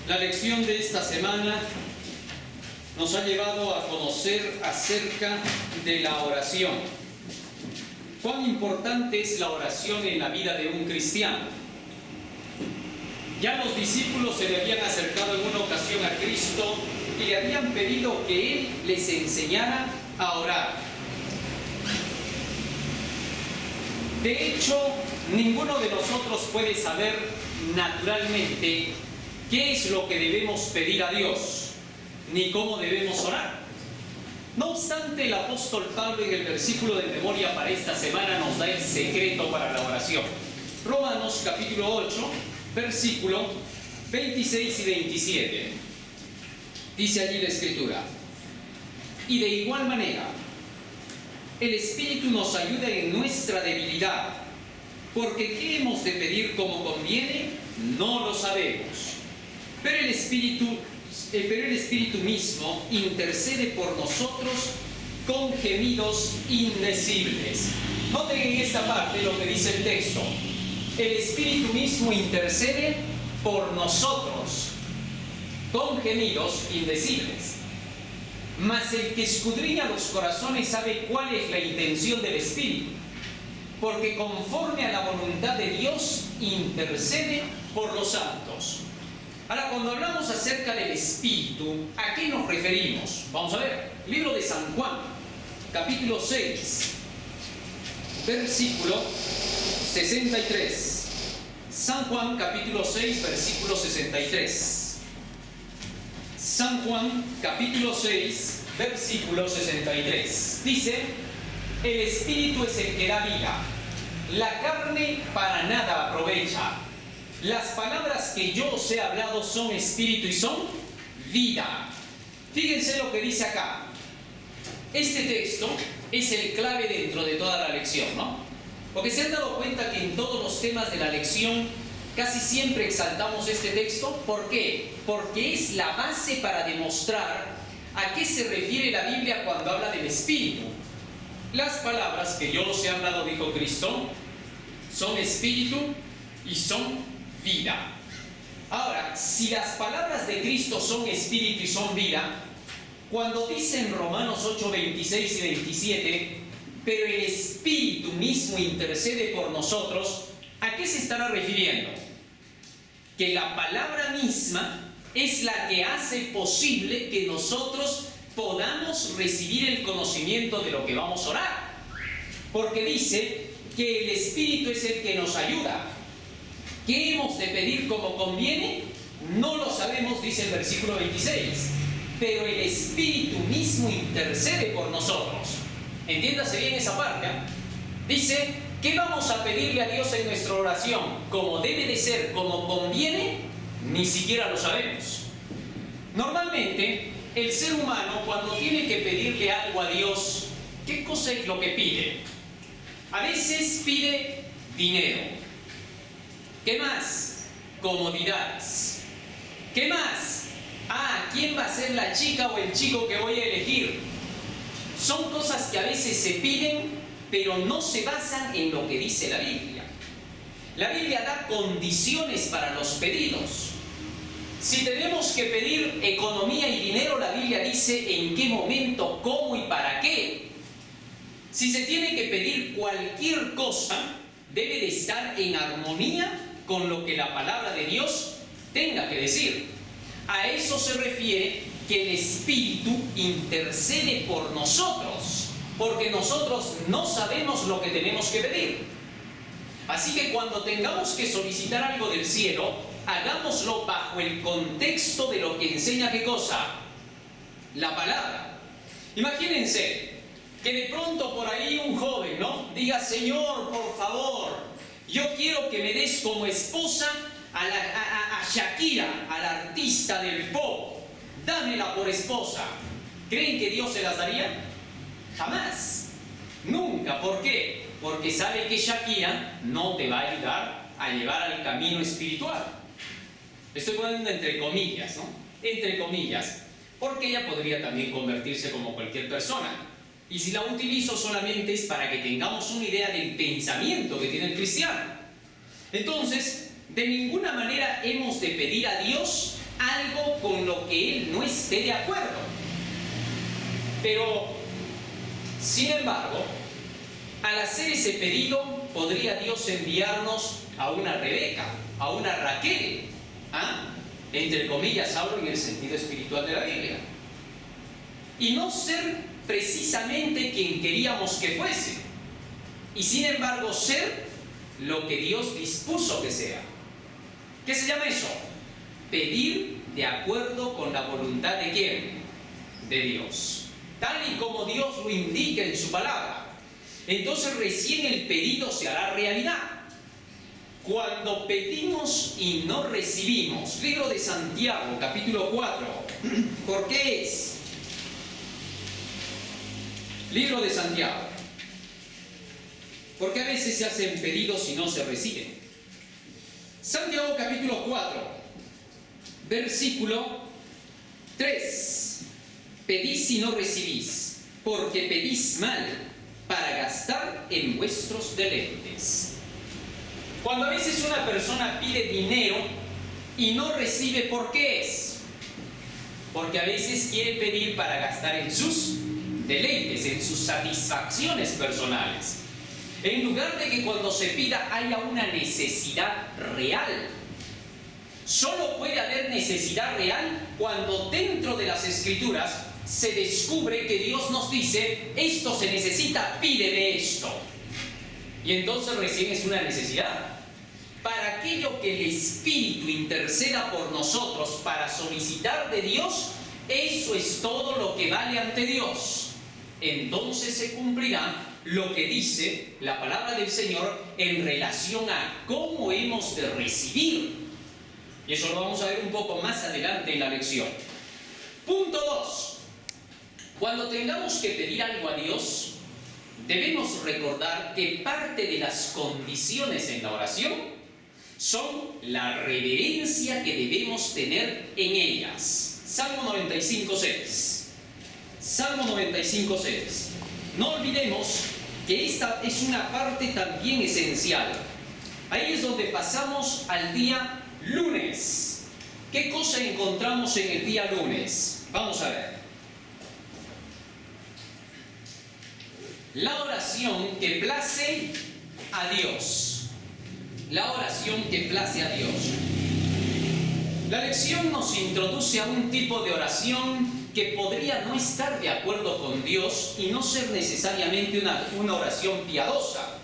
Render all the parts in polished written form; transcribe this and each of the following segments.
La lección de esta semana nos ha llevado a conocer acerca de la oración. ¿Cuán importante es la oración en la vida de un cristiano? Ya los discípulos se le habían acercado en una ocasión a Cristo y le habían pedido que Él les enseñara a orar. De hecho, ninguno de nosotros puede saber naturalmente qué es lo que debemos pedir a Dios, ni cómo debemos orar. No obstante, el apóstol Pablo en el versículo de memoria para esta semana nos da el secreto para la oración. Romanos capítulo 8, versículo 26 y 27. Dice allí la Escritura: y de igual manera, el Espíritu nos ayuda en nuestra debilidad, porque ¿qué hemos de pedir como conviene? No lo sabemos. Pero el Espíritu mismo intercede por nosotros con gemidos indecibles. Noten en esta parte lo que dice el texto. El Espíritu mismo intercede por nosotros con gemidos indecibles. Mas el que escudriña los corazones sabe cuál es la intención del Espíritu, porque conforme a la voluntad de Dios intercede por los santos. Ahora, cuando hablamos acerca del Espíritu, ¿a qué nos referimos? Vamos a ver, libro de San Juan, capítulo 6, versículo 63. San Juan, capítulo 6, versículo 63. San Juan, capítulo 6, versículo 63. Dice: el Espíritu es el que da vida, la carne para nada aprovecha. Las palabras que yo os he hablado son espíritu y son vida. Fíjense lo que dice acá. Este texto es el clave dentro de toda la lección, ¿no? Porque se han dado cuenta que en todos los temas de la lección casi siempre exaltamos este texto. ¿Por qué? Porque es la base para demostrar a qué se refiere la Biblia cuando habla del Espíritu. Las palabras que yo os he hablado, dijo Cristo, son espíritu y son vida. Ahora, si las palabras de Cristo son espíritu y son vida, cuando dice en Romanos 8, 26 y 27, pero el Espíritu mismo intercede por nosotros, ¿a qué se estará refiriendo? Que la palabra misma es la que hace posible que nosotros podamos recibir el conocimiento de lo que vamos a orar. Porque dice que el Espíritu es el que nos ayuda. ¿Qué hemos de pedir como conviene? No lo sabemos, dice el versículo 26. Pero el Espíritu mismo intercede por nosotros. Entiéndase bien esa parte. Dice: ¿qué vamos a pedirle a Dios en nuestra oración? Como debe de ser, como conviene, ni siquiera lo sabemos. Normalmente, el ser humano, cuando tiene que pedirle algo a Dios, ¿qué cosa es lo que pide? A veces pide dinero. ¿Qué más? Comodidades. ¿Qué más? ¿Quién va a ser la chica o el chico que voy a elegir? Son cosas que a veces se piden, pero no se basan en lo que dice la Biblia. La Biblia da condiciones para los pedidos. Si tenemos que pedir economía y dinero, la Biblia dice en qué momento, cómo y para qué. Si se tiene que pedir cualquier cosa, debe de estar en armonía con lo que la palabra de Dios tenga que decir. A eso se refiere que el Espíritu intercede por nosotros, porque nosotros no sabemos lo que tenemos que pedir. Así que cuando tengamos que solicitar algo del cielo, hagámoslo bajo el contexto de lo que enseña ¿qué cosa? La palabra. Imagínense que de pronto por ahí un joven, ¿no?, diga: Señor, por favor, yo quiero que me des como esposa a Shakira, a la artista del pop. Dámela por esposa. ¿Creen que Dios se las daría? Jamás. Nunca. ¿Por qué? Porque sabe que Shakira no te va a ayudar a llevar al camino espiritual. Estoy poniendo entre comillas, ¿no? Entre comillas. Porque ella podría también convertirse como cualquier persona. Y si la utilizo solamente es para que tengamos una idea del pensamiento que tiene el cristiano. Entonces, de ninguna manera hemos de pedir a Dios algo que Él no esté de acuerdo. Pero, sin embargo, al hacer ese pedido, podría Dios enviarnos a una Rebeca, a una Raquel, entre comillas hablo en el sentido espiritual de la Biblia, y no ser precisamente quien queríamos que fuese, y sin embargo ser lo que Dios dispuso que sea. ¿Qué se llama eso? Pedir de acuerdo con la voluntad de ¿quién? De Dios, tal y como Dios lo indica en su palabra. Entonces recién el pedido se hará realidad. Cuando pedimos y no recibimos, libro de Santiago, capítulo 4, ¿por qué es? Libro de Santiago. ¿Por qué a veces se hacen pedidos y no se reciben? Santiago, capítulo 4, versículo 3. Pedís y no recibís, porque pedís mal, para gastar en vuestros deleites. Cuando a veces una persona pide dinero y no recibe, ¿por qué es? Porque a veces quiere pedir para gastar en sus deleites, en sus satisfacciones personales. En lugar de que cuando se pida haya una necesidad real. Solo puede haber necesidad real cuando dentro de las Escrituras se descubre que Dios nos dice, esto se necesita, pídeme esto. Y entonces recién es una necesidad. Para aquello que el Espíritu interceda por nosotros para solicitar de Dios, eso es todo lo que vale ante Dios. Entonces se cumplirá lo que dice la palabra del Señor en relación a cómo hemos de recibir. Y eso lo vamos a ver un poco más adelante en la lección. Punto 2. Cuando tengamos que pedir algo a Dios, debemos recordar que parte de las condiciones en la oración son la reverencia que debemos tener en ellas. Salmo 95:6. Salmo 95:6. No olvidemos que esta es una parte también esencial. Ahí es donde pasamos al día lunes. ¿Qué cosa encontramos en el día lunes? Vamos a ver. La oración que place a Dios. La oración que place a Dios. La lección nos introduce a un tipo de oración que podría no estar de acuerdo con Dios y no ser necesariamente una oración piadosa.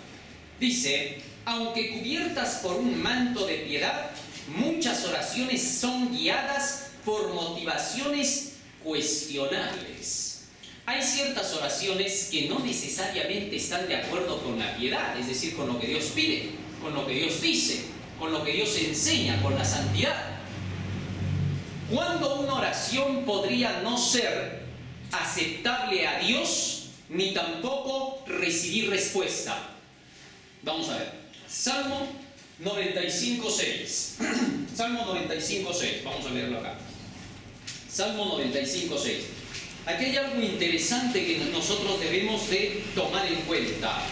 Dice, aunque cubiertas por un manto de piedad, muchas oraciones son guiadas por motivaciones cuestionables. Hay ciertas oraciones que no necesariamente están de acuerdo con la piedad, es decir, con lo que Dios pide, con lo que Dios dice, con lo que Dios enseña, con la santidad. ¿Cuándo una oración podría no ser aceptable a Dios, ni tampoco recibir respuesta? Vamos a ver. Salmo 95:6. Salmo 95:6. Vamos a leerlo acá. Salmo 95:6. Aquí hay algo interesante que nosotros debemos de tomar en cuenta.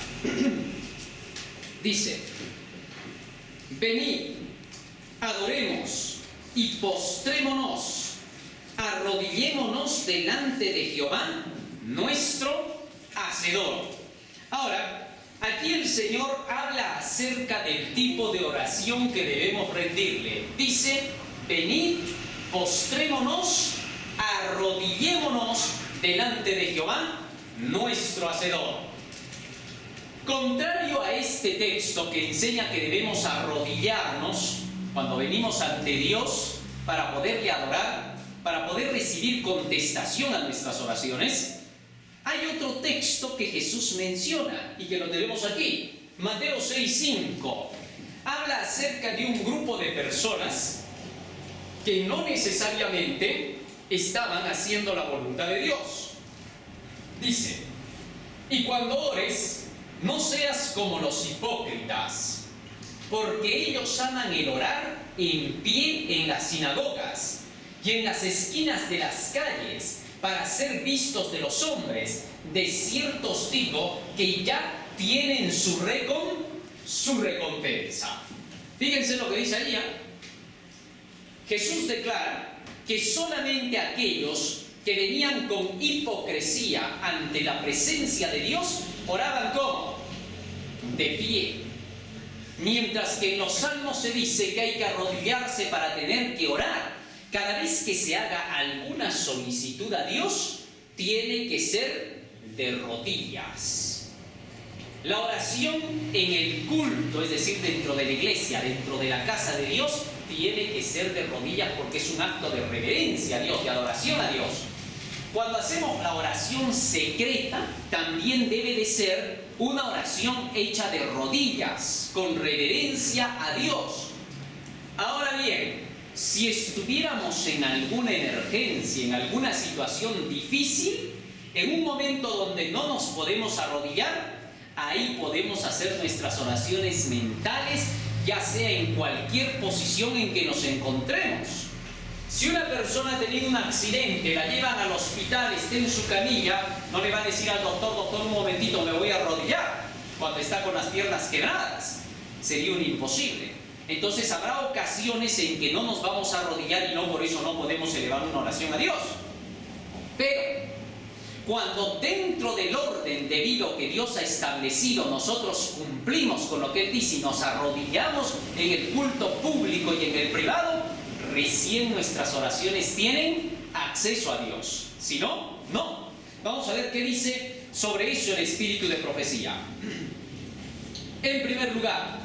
Dice, venid, adoremos y postrémonos, arrodillémonos delante de Jehová, nuestro Hacedor. Ahora, aquí el Señor habla acerca del tipo de oración que debemos rendirle. Dice, venid, postrémonos, arrodillémonos delante de Jehová, nuestro Hacedor. Contrario a este texto que enseña que debemos arrodillarnos cuando venimos ante Dios para poderle adorar, para poder recibir contestación a nuestras oraciones, hay otro texto que Jesús menciona y que lo tenemos aquí. Mateo 6:5 habla acerca de un grupo de personas que no necesariamente estaban haciendo la voluntad de Dios. Dice, y cuando ores, no seas como los hipócritas, porque ellos aman el orar en pie en las sinagogas y en las esquinas de las calles para ser vistos de los hombres. De cierto os digo que ya tienen su recompensa. Fíjense lo que dice allí. Jesús declara que que solamente aquellos que venían con hipocresía ante la presencia de Dios oraban ¿cómo? De pie. Mientras que en los salmos se dice que hay que arrodillarse para tener que orar. Cada vez que se haga alguna solicitud a Dios, tiene que ser de rodillas. La oración en el culto, es decir, dentro de la iglesia, dentro de la casa de Dios, tiene que ser de rodillas porque es un acto de reverencia a Dios, de adoración a Dios. Cuando hacemos la oración secreta, también debe de ser una oración hecha de rodillas, con reverencia a Dios. Ahora bien, si estuviéramos en alguna emergencia, en alguna situación difícil, en un momento donde no nos podemos arrodillar, ahí podemos hacer nuestras oraciones mentales, ya sea en cualquier posición en que nos encontremos. Si una persona ha tenido un accidente, la llevan al hospital, está en su camilla, no le va a decir al doctor, doctor, un momentito, me voy a arrodillar, cuando está con las piernas quebradas. Sería un imposible. Entonces habrá ocasiones en que no nos vamos a arrodillar y no por eso no podemos elevar una oración a Dios. Pero cuando dentro del orden debido que Dios ha establecido nosotros cumplimos con lo que Él dice y nos arrodillamos en el culto público y en el privado, recién nuestras oraciones tienen acceso a Dios. Si no, no. Vamos a ver qué dice sobre eso el espíritu de profecía. En primer lugar,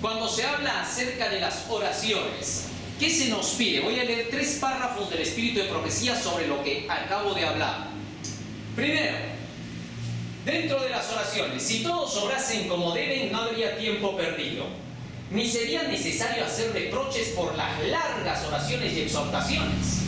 cuando se habla acerca de las oraciones, ¿qué se nos pide? Voy a leer 3 párrafos del espíritu de profecía sobre lo que acabo de hablar. Primero, dentro de las oraciones, si todos orasen como deben, no habría tiempo perdido, ni sería necesario hacer reproches por las largas oraciones y exhortaciones.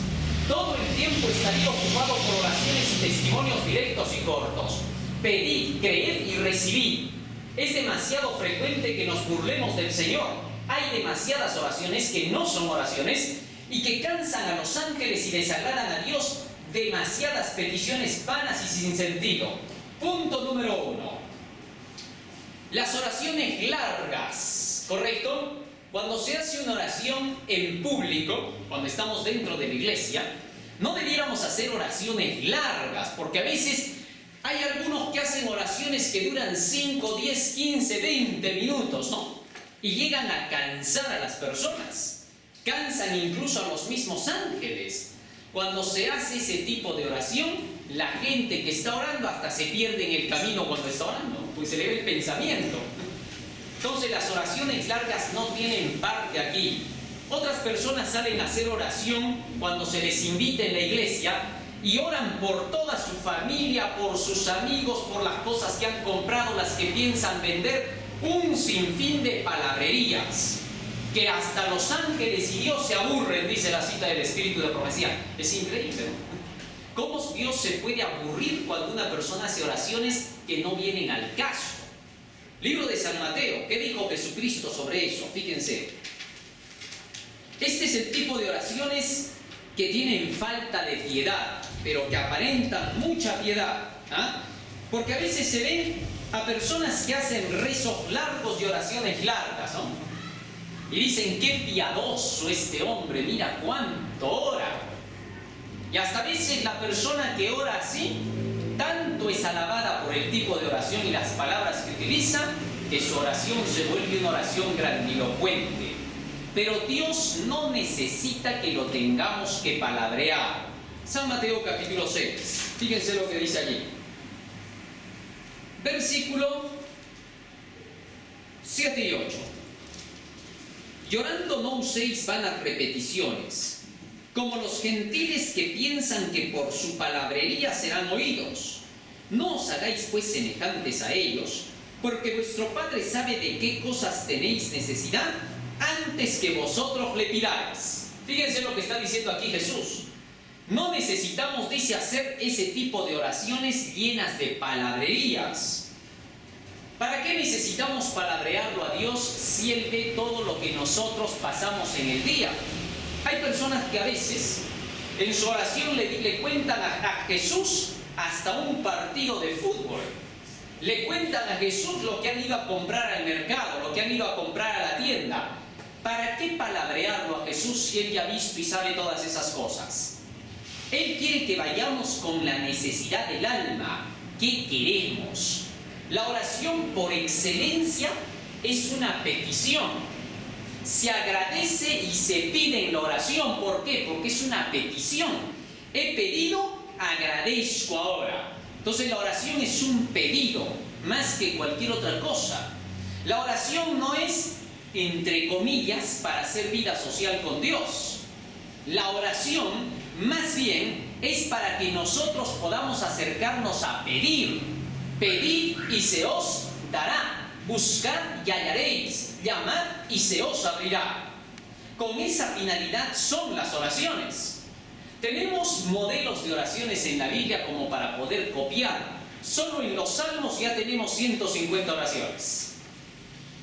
Todo el tiempo estaría ocupado por oraciones y testimonios directos y cortos. Pedid, creed y recibid. Es demasiado frecuente que nos burlemos del Señor. Hay demasiadas oraciones que no son oraciones y que cansan a los ángeles y desagradan a Dios. Demasiadas peticiones vanas y sin sentido. Punto número 1. Las oraciones largas, ¿correcto? Cuando se hace una oración en público, cuando estamos dentro de la iglesia, no debiéramos hacer oraciones largas, porque a veces hay algunos que hacen oraciones que duran 5, 10, 15, 20 minutos, ¿no? Y llegan a cansar a las personas. Cansan incluso a los mismos ángeles. Cuando se hace ese tipo de oración, la gente que está orando hasta se pierde en el camino cuando está orando, pues se le ve el pensamiento. Entonces las oraciones largas no tienen parte aquí. Otras personas salen a hacer oración cuando se les invita en la iglesia y oran por toda su familia, por sus amigos, por las cosas que han comprado, las que piensan vender, un sinfín de palabrerías que hasta los ángeles y Dios se aburren, dice la cita del espíritu de profecía. Es increíble, ¿no? ¿Cómo Dios se puede aburrir cuando una persona hace oraciones que no vienen al caso? Libro de San Mateo, ¿qué dijo Jesucristo sobre eso? Fíjense. Este es el tipo de oraciones que tienen falta de piedad, pero que aparentan mucha piedad. ¿Ah? Porque a veces se ven a personas que hacen rezos largos y oraciones largas, ¿no? Y dicen, qué piadoso este hombre, mira cuánto ora. Y hasta a veces la persona que ora así, tanto es alabada por el tipo de oración y las palabras que utiliza, que su oración se vuelve una oración grandilocuente. Pero Dios no necesita que lo tengamos que palabrear. San Mateo capítulo 6, fíjense lo que dice allí. Versículo 7 y 8. Llorando no uséis vanas repeticiones, como los gentiles que piensan que por su palabrería serán oídos. No os hagáis pues semejantes a ellos, porque vuestro Padre sabe de qué cosas tenéis necesidad antes que vosotros le pidáis. Fíjense lo que está diciendo aquí Jesús. No necesitamos, dice, hacer ese tipo de oraciones llenas de palabrerías. ¿Para qué necesitamos palabrearlo a Dios si Él ve todo lo que nosotros pasamos en el día? Hay personas que a veces en su oración le cuentan a Jesús hasta un partido de fútbol. Le cuentan a Jesús lo que han ido a comprar al mercado, lo que han ido a comprar a la tienda. ¿para qué palabrearlo a Jesús si Él ya ha visto y sabe todas esas cosas? Él quiere que vayamos con la necesidad del alma. ¿Qué queremos? La oración por excelencia es una petición. Se agradece y se pide en la oración. ¿Por qué? Porque es una petición. He pedido, agradezco ahora. Entonces la oración es un pedido, más que cualquier otra cosa. La oración no es, entre comillas, para hacer vida social con Dios. La oración, más bien, es para que nosotros podamos acercarnos a pedir. Pedid y se os dará. Buscad y hallaréis. Llamad y se os abrirá. Con esa finalidad son las oraciones. Tenemos modelos de oraciones en la Biblia como para poder copiar. Solo en los Salmos ya tenemos 150 oraciones.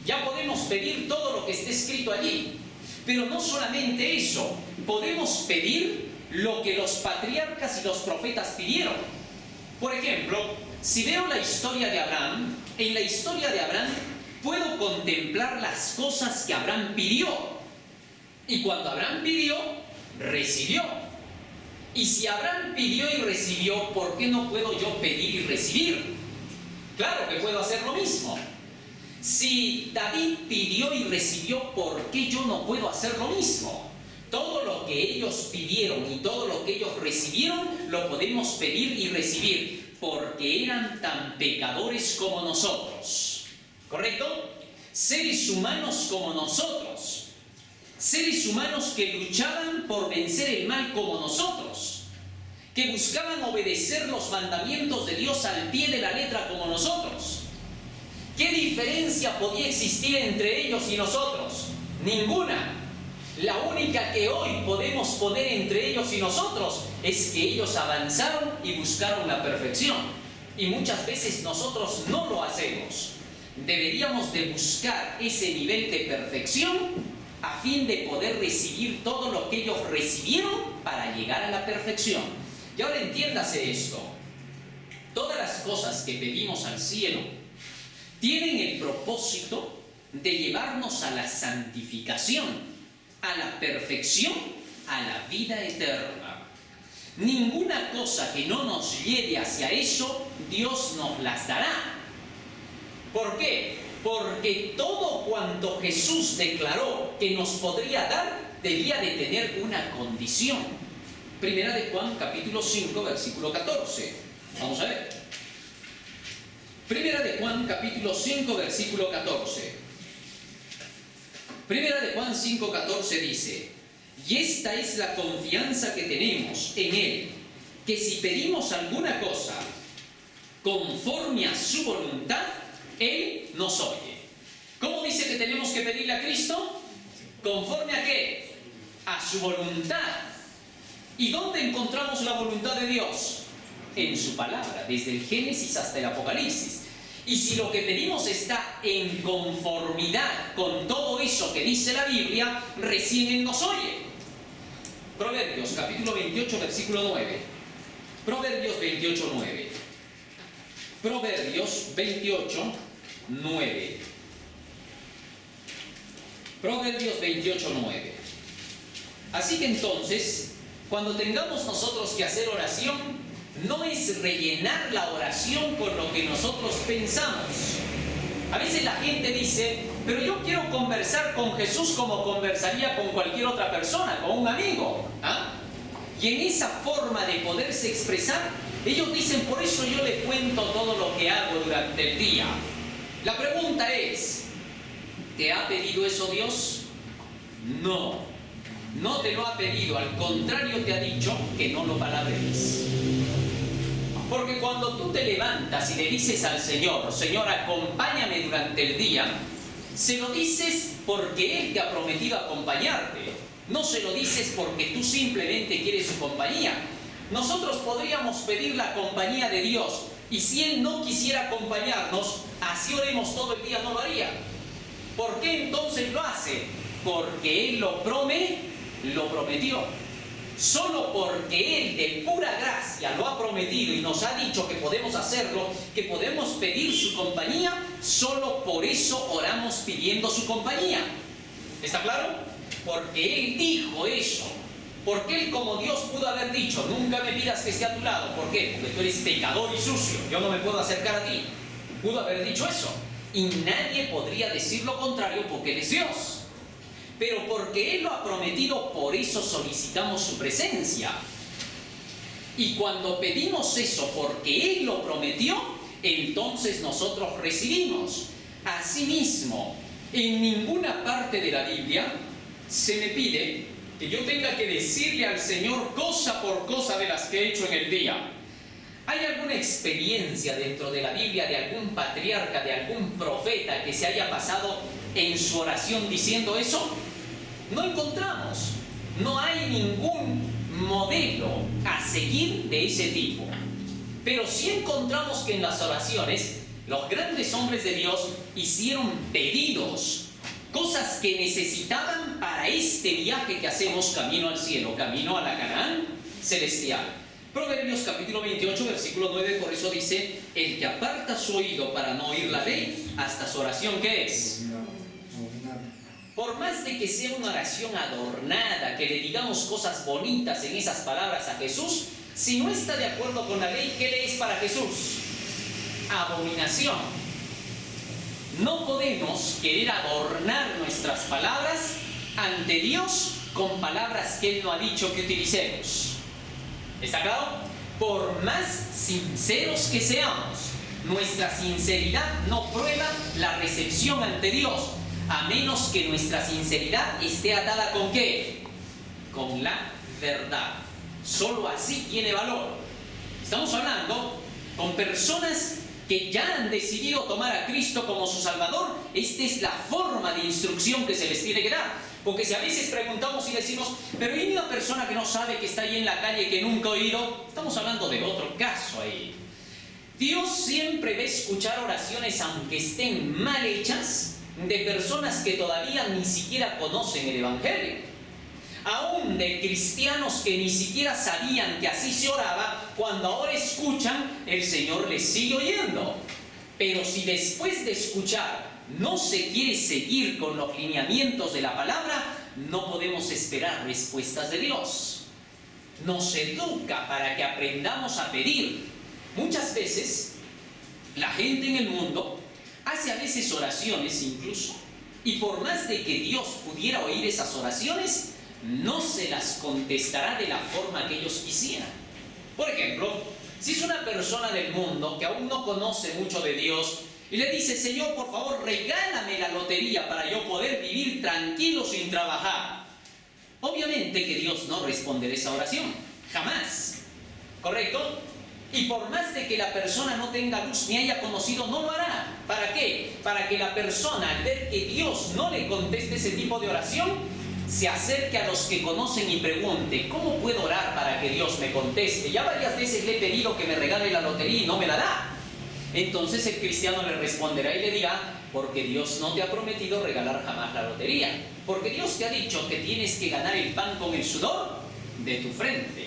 Ya podemos pedir todo lo que esté escrito allí. Pero no solamente eso, podemos pedir lo que los patriarcas y los profetas pidieron. Por ejemplo, si veo la historia de Abraham, en la historia de Abraham puedo contemplar las cosas que Abraham pidió. Y cuando Abraham pidió, recibió. Y si Abraham pidió y recibió, ¿por qué no puedo yo pedir y recibir? Claro que puedo hacer lo mismo. Si David pidió y recibió, ¿por qué yo no puedo hacer lo mismo? Todo lo que ellos pidieron y todo lo que ellos recibieron, lo podemos pedir y recibir, porque eran tan pecadores como nosotros. ¿Correcto? Seres humanos como nosotros. Seres humanos que luchaban por vencer el mal como nosotros. Que buscaban obedecer los mandamientos de Dios al pie de la letra como nosotros. ¿Qué diferencia podía existir entre ellos y nosotros? Ninguna. La única que hoy podemos poner entre ellos y nosotros es que ellos avanzaron y buscaron la perfección. Y muchas veces nosotros no lo hacemos. Deberíamos de buscar ese nivel de perfección a fin de poder recibir todo lo que ellos recibieron para llegar a la perfección. Y ahora entiéndase esto. Todas las cosas que pedimos al cielo tienen el propósito de llevarnos a la santificación, a la perfección, a la vida eterna. Ninguna cosa que no nos lleve hacia eso, Dios nos las dará. ¿Por qué? Porque todo cuanto Jesús declaró que nos podría dar, debía de tener una condición. Primera de Juan, capítulo 5, versículo 14. Vamos a ver. Primera de Juan, capítulo 5, versículo 14. Primera de Juan 5, 14 dice: y esta es la confianza que tenemos en Él, que si pedimos alguna cosa conforme a su voluntad, Él nos oye. ¿Cómo dice que tenemos que pedirle a Cristo? ¿Conforme a qué? A su voluntad. ¿Y dónde encontramos la voluntad de Dios? En su palabra, desde el Génesis hasta el Apocalipsis. Y si lo que pedimos está en conformidad con todo eso que dice la Biblia, recién Él nos oye. Proverbios, capítulo 28, versículo 9. Proverbios 28, 9. Proverbios 28, 9. Proverbios 28, 9. Así que entonces, cuando tengamos nosotros que hacer oración, no es rellenar la oración con lo que nosotros pensamos. A veces la gente dice: pero yo quiero conversar con Jesús como conversaría con cualquier otra persona, con un amigo. ¿Ah? Y en esa forma de poderse expresar, ellos dicen: por eso yo le cuento todo lo que hago durante el día. La pregunta es: ¿te ha pedido eso Dios? No, no te lo ha pedido. Al contrario, te ha dicho que no lo palabres. Porque cuando tú te levantas y le dices al Señor: Señor, acompáñame durante el día, se lo dices porque Él te ha prometido acompañarte. No se lo dices porque tú simplemente quieres su compañía. Nosotros podríamos pedir la compañía de Dios, y si Él no quisiera acompañarnos, así oremos todo el día, no lo haría. ¿Por qué entonces lo hace? Porque Él lo prometió. Solo porque Él de pura gracia lo ha prometido y nos ha dicho que podemos hacerlo, que podemos pedir su compañía, solo por eso oramos pidiendo su compañía. ¿Está claro? Porque Él dijo eso. Porque Él, como Dios, pudo haber dicho: nunca me pidas que esté a tu lado. ¿Por qué? Porque tú eres pecador y sucio, yo no me puedo acercar a ti. Pudo haber dicho eso. Y nadie podría decir lo contrario, porque Él es Dios. Pero porque Él lo ha prometido, por eso solicitamos su presencia. Y cuando pedimos eso porque Él lo prometió, entonces nosotros recibimos. Asimismo, en ninguna parte de la Biblia se me pide que yo tenga que decirle al Señor cosa por cosa de las que he hecho en el día. ¿Hay alguna experiencia dentro de la Biblia de algún patriarca, de algún profeta que se haya pasado en su oración diciendo eso? No encontramos. No hay ningún modelo a seguir de ese tipo. Pero sí encontramos que en las oraciones los grandes hombres de Dios hicieron pedidos, cosas que necesitaban para este viaje que hacemos camino al cielo, camino a la Canaán celestial. Proverbios capítulo 28, versículo 9, por eso dice: el que aparta su oído para no oír la ley, hasta su oración, ¿qué es? Por más de que sea una oración adornada, que le digamos cosas bonitas en esas palabras a Jesús, si no está de acuerdo con la ley, ¿qué le es para Jesús? Abominación. No podemos querer adornar nuestras palabras ante Dios con palabras que Él no ha dicho que utilicemos. ¿Está claro? Por más sinceros que seamos, nuestra sinceridad no prueba la recepción ante Dios, a menos que nuestra sinceridad esté atada ¿con qué? Con la verdad. Solo así tiene valor. Estamos hablando con personas que ya han decidido tomar a Cristo como su Salvador. Esta es la forma de instrucción que se les tiene que dar. Porque si a veces preguntamos y decimos: pero hay una persona que no sabe, que está ahí en la calle, que nunca ha oído, estamos hablando de otro caso ahí. Dios siempre va a escuchar oraciones, aunque estén mal hechas, de personas que todavía ni siquiera conocen el Evangelio. Aún de cristianos que ni siquiera sabían que así se oraba, cuando ahora escuchan, el Señor les sigue oyendo. Pero si después de escuchar no se quiere seguir con los lineamientos de la palabra, no podemos esperar respuestas de Dios. Nos educa para que aprendamos a pedir. Muchas veces la gente en el mundo hace a veces oraciones incluso, y por más de que Dios pudiera oír esas oraciones, no se las contestará de la forma que ellos quisieran. Por ejemplo, si es una persona del mundo que aún no conoce mucho de Dios y le dice: Señor, por favor, regálame la lotería para yo poder vivir tranquilo sin trabajar, obviamente que Dios no responderá esa oración, jamás. ¿Correcto? Y por más de que la persona no tenga luz ni haya conocido, no lo hará. ¿Para qué? Para que la persona, al ver que Dios no le conteste ese tipo de oración, se acerque a los que conocen y pregunte: ¿cómo puedo orar para que Dios me conteste? Ya varias veces le he pedido que me regale la lotería y no me la da. Entonces el cristiano le responderá y le dirá: porque Dios no te ha prometido regalar jamás la lotería. Porque Dios te ha dicho que tienes que ganar el pan con el sudor de tu frente.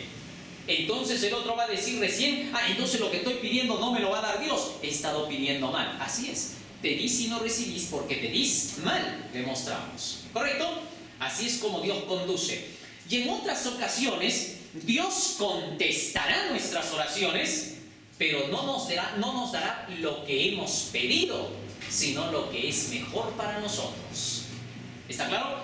Entonces el otro va a decir recién: entonces lo que estoy pidiendo no me lo va a dar Dios. He estado pidiendo mal. Así es. Pedís y no recibís porque pedís mal, demostramos. ¿Correcto? Así es como Dios conduce. Y en otras ocasiones, Dios contestará nuestras oraciones, pero no nos dará lo que hemos pedido, sino lo que es mejor para nosotros. ¿Está claro?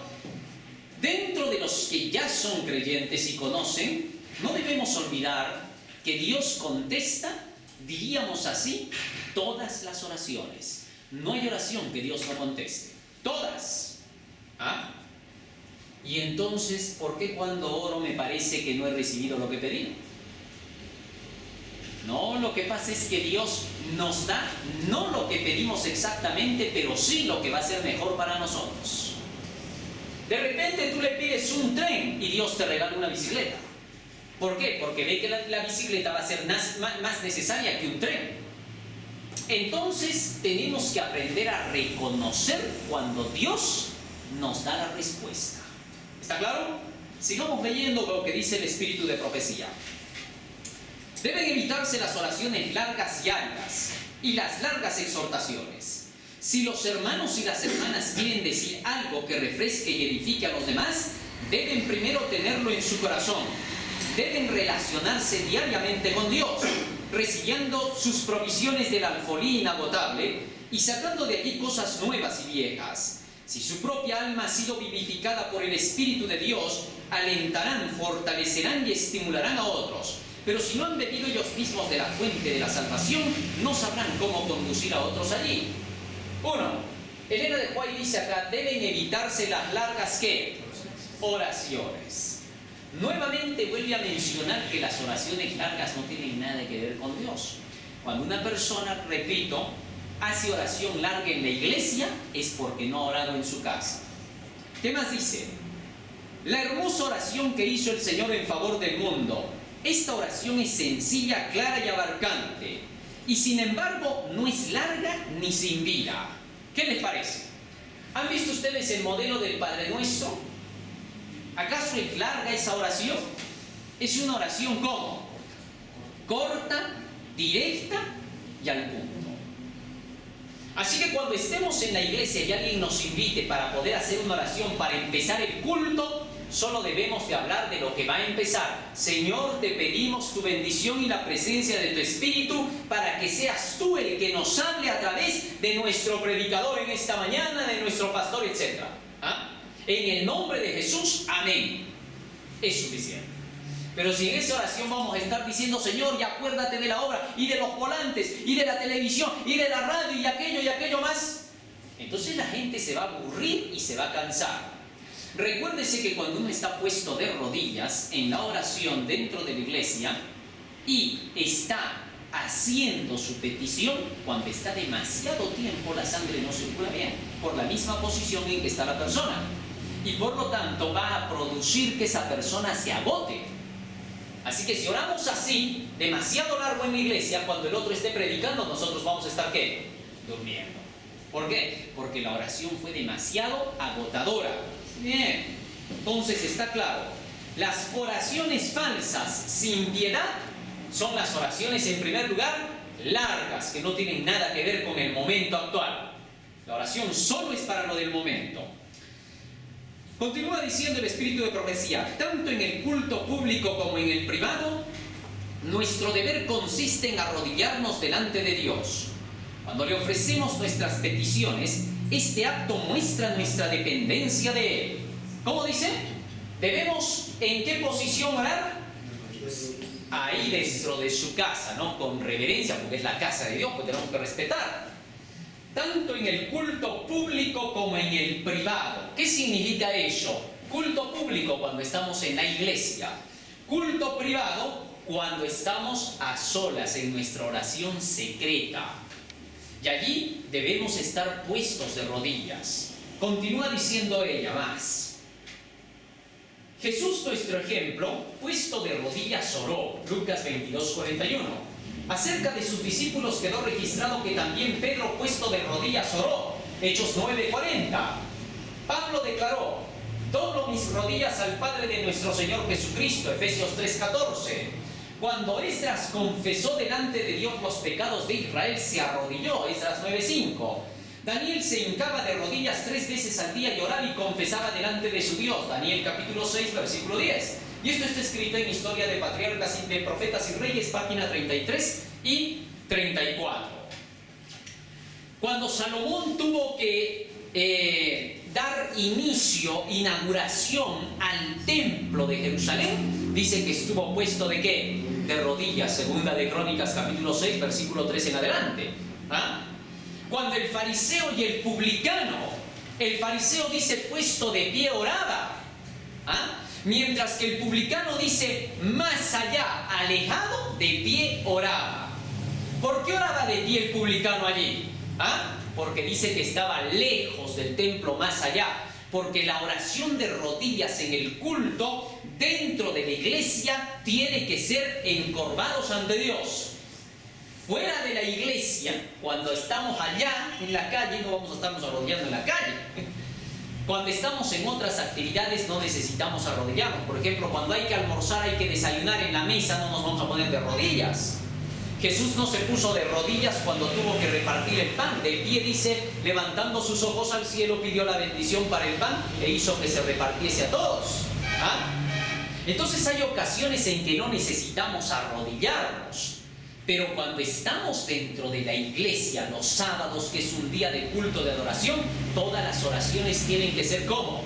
Dentro de los que ya son creyentes y conocen, no debemos olvidar que Dios contesta, diríamos así, todas las oraciones. No hay oración que Dios no conteste. Todas. Y entonces, ¿por qué cuando oro me parece que no he recibido lo que pedí? No, lo que pasa es que Dios nos da no lo que pedimos exactamente, pero sí lo que va a ser mejor para nosotros. De repente tú le pides un tren y Dios te regala una bicicleta. ¿Por qué? Porque ve que la bicicleta va a ser más necesaria que un tren. Entonces tenemos que aprender a reconocer cuando Dios nos da la respuesta. ¿Está claro? Sigamos leyendo lo que dice el espíritu de profecía. Deben evitarse las oraciones largas y altas y las largas exhortaciones, Si los hermanos y las hermanas quieren decir algo que refresque y edifique a los demás, deben primero tenerlo en su corazón. Deben relacionarse diariamente con Dios, recibiendo sus provisiones del alfolí inagotable y sacando de allí cosas nuevas y viejas. Si su propia alma ha sido vivificada por el Espíritu de Dios, alentarán, fortalecerán y estimularán a otros. Pero si no han bebido ellos mismos de la fuente de la salvación, no sabrán cómo conducir a otros allí. 1. Elena de White dice acá, deben evitarse las largas, ¿qué? Oraciones. Nuevamente vuelve a mencionar que las oraciones largas no tienen nada que ver con Dios. Cuando una persona, repito, hace oración larga en la iglesia, es porque no ha orado en su casa. ¿Qué más dice? La hermosa oración que hizo el Señor en favor del mundo. Esta oración es sencilla, clara y abarcante. Y sin embargo, no es larga ni sin vida. ¿Qué les parece? ¿Han visto ustedes el modelo del Padre Nuestro? ¿Acaso es larga esa oración? Es una oración ¿cómo? Corta, directa y al punto. Así que cuando estemos en la iglesia y alguien nos invite para poder hacer una oración para empezar el culto, solo debemos de hablar de lo que va a empezar. Señor, te pedimos tu bendición y la presencia de tu Espíritu para que seas tú el que nos hable a través de nuestro predicador en esta mañana, de nuestro pastor, etc. ¿Ah? En el nombre de Jesús, amén. Es suficiente. Pero si en esa oración vamos a estar diciendo, Señor, y acuérdate de la obra, y de los volantes, y de la televisión, y de la radio, y aquello más, entonces la gente se va a aburrir y se va a cansar. Recuérdese que cuando uno está puesto de rodillas en la oración dentro de la iglesia y está haciendo su petición, cuando está demasiado tiempo la sangre no circula bien, por la misma posición en que está la persona. Y por lo tanto va a producir que esa persona se agote. Así que si oramos así, demasiado largo en la iglesia, cuando el otro esté predicando, nosotros vamos a estar ¿qué? Durmiendo. ¿Por qué? Porque la oración fue demasiado agotadora. Bien, entonces está claro. Las oraciones falsas sin piedad son las oraciones, en primer lugar, largas, que no tienen nada que ver con el momento actual. La oración solo es para lo del momento. Continúa diciendo el Espíritu de Profecía, tanto en el culto público como en el privado, nuestro deber consiste en arrodillarnos delante de Dios. Cuando le ofrecemos nuestras peticiones, este acto muestra nuestra dependencia de Él. ¿Cómo dice? Debemos, ¿en qué posición orar? Ahí dentro de su casa, ¿no? Con reverencia, porque es la casa de Dios, pues tenemos que respetar. Tanto en el culto público como en el privado. ¿Qué significa ello? Culto público cuando estamos en la iglesia. Culto privado cuando estamos a solas en nuestra oración secreta. Y allí debemos estar puestos de rodillas. Continúa diciendo ella más. Jesús, nuestro ejemplo, puesto de rodillas oró. Lucas 22:41. Acerca de sus discípulos quedó registrado que también Pedro, puesto de rodillas, oró. Hechos 9:40. Pablo declaró, doblo mis rodillas al Padre de nuestro Señor Jesucristo. Efesios 3:14. Cuando Esdras confesó delante de Dios los pecados de Israel, se arrodilló. Esdras 9:5. Daniel se hincaba de rodillas 3 veces al día y oraba y confesaba delante de su Dios. Daniel capítulo 6, versículo 10. Y esto está escrito en Historia de Patriarcas y de Profetas y Reyes, página 33 y 34. Cuando Salomón tuvo que dar inauguración al templo de Jerusalén, dice que estuvo puesto ¿de qué? De rodillas, segunda de Crónicas capítulo 6, versículo 3 en adelante. ¿Ah? Cuando el fariseo y el publicano, el fariseo dice puesto de pie oraba, ¿ah? Mientras que el publicano dice más allá, alejado, de pie oraba. ¿Por qué oraba de pie el publicano allí? ¿Ah? Porque dice que estaba lejos del templo, más allá. Porque la oración de rodillas en el culto, dentro de la iglesia, tiene que ser encorvados ante Dios. Fuera de la iglesia, cuando estamos allá en la calle, no vamos a estarnos arrodillando en la calle. Cuando estamos en otras actividades no necesitamos arrodillarnos. Por ejemplo, cuando hay que almorzar, hay que desayunar en la mesa, no nos vamos a poner de rodillas. Jesús no se puso de rodillas cuando tuvo que repartir el pan. De pie, dice, levantando sus ojos al cielo, pidió la bendición para el pan e hizo que se repartiese a todos. ¿Ah? Entonces hay ocasiones en que no necesitamos arrodillarnos. Pero cuando estamos dentro de la iglesia, los sábados, que es un día de culto de adoración, todas las oraciones tienen que ser ¿cómo?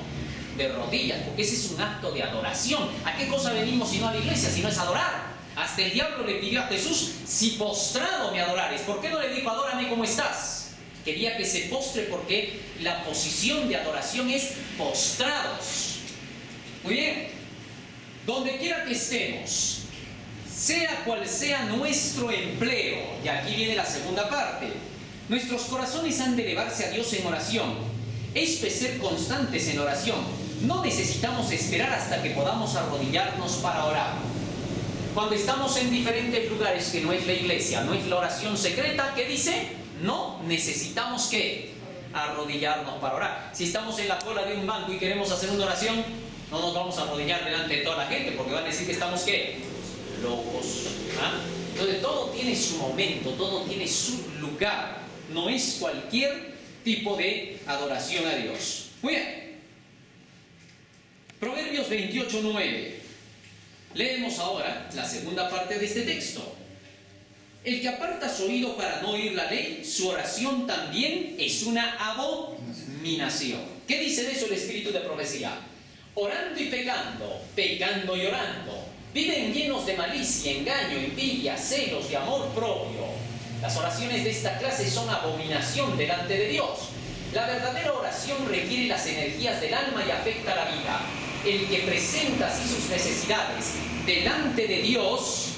De rodillas, porque ese es un acto de adoración. ¿A qué cosa venimos si no a la iglesia? Si no es adorar. Hasta el diablo le pidió a Jesús, si postrado me adorares. ¿Por qué no le dijo, adórame como estás? Quería que se postre porque la posición de adoración es postrados. Muy bien. Donde quiera que estemos, sea cual sea nuestro empleo, y aquí viene la segunda parte, nuestros corazones han de elevarse a Dios en oración. Esto es ser constantes en oración. No necesitamos esperar hasta que podamos arrodillarnos para orar. Cuando estamos en diferentes lugares que no es la iglesia, no es la oración secreta, ¿qué dice? No necesitamos ¿qué? Arrodillarnos para orar. Si estamos en la cola de un banco y queremos hacer una oración, no nos vamos a arrodillar delante de toda la gente porque van a decir que estamos ¿qué? Locos. ¿Ah? Entonces todo tiene su momento, todo tiene su lugar. No es cualquier tipo de adoración a Dios. Muy bien. Proverbios 28:9. Leemos ahora la segunda parte de este texto. El que aparta su oído para no oír la ley, su oración también es una abominación. ¿Qué dice de eso el espíritu de profecía? Orando y pecando, pecando y orando, viven llenos de malicia, engaño, envidia, celos y amor propio. Las oraciones de esta clase son abominación delante de Dios. La verdadera oración requiere las energías del alma y afecta la vida. El que presenta así sus necesidades delante de Dios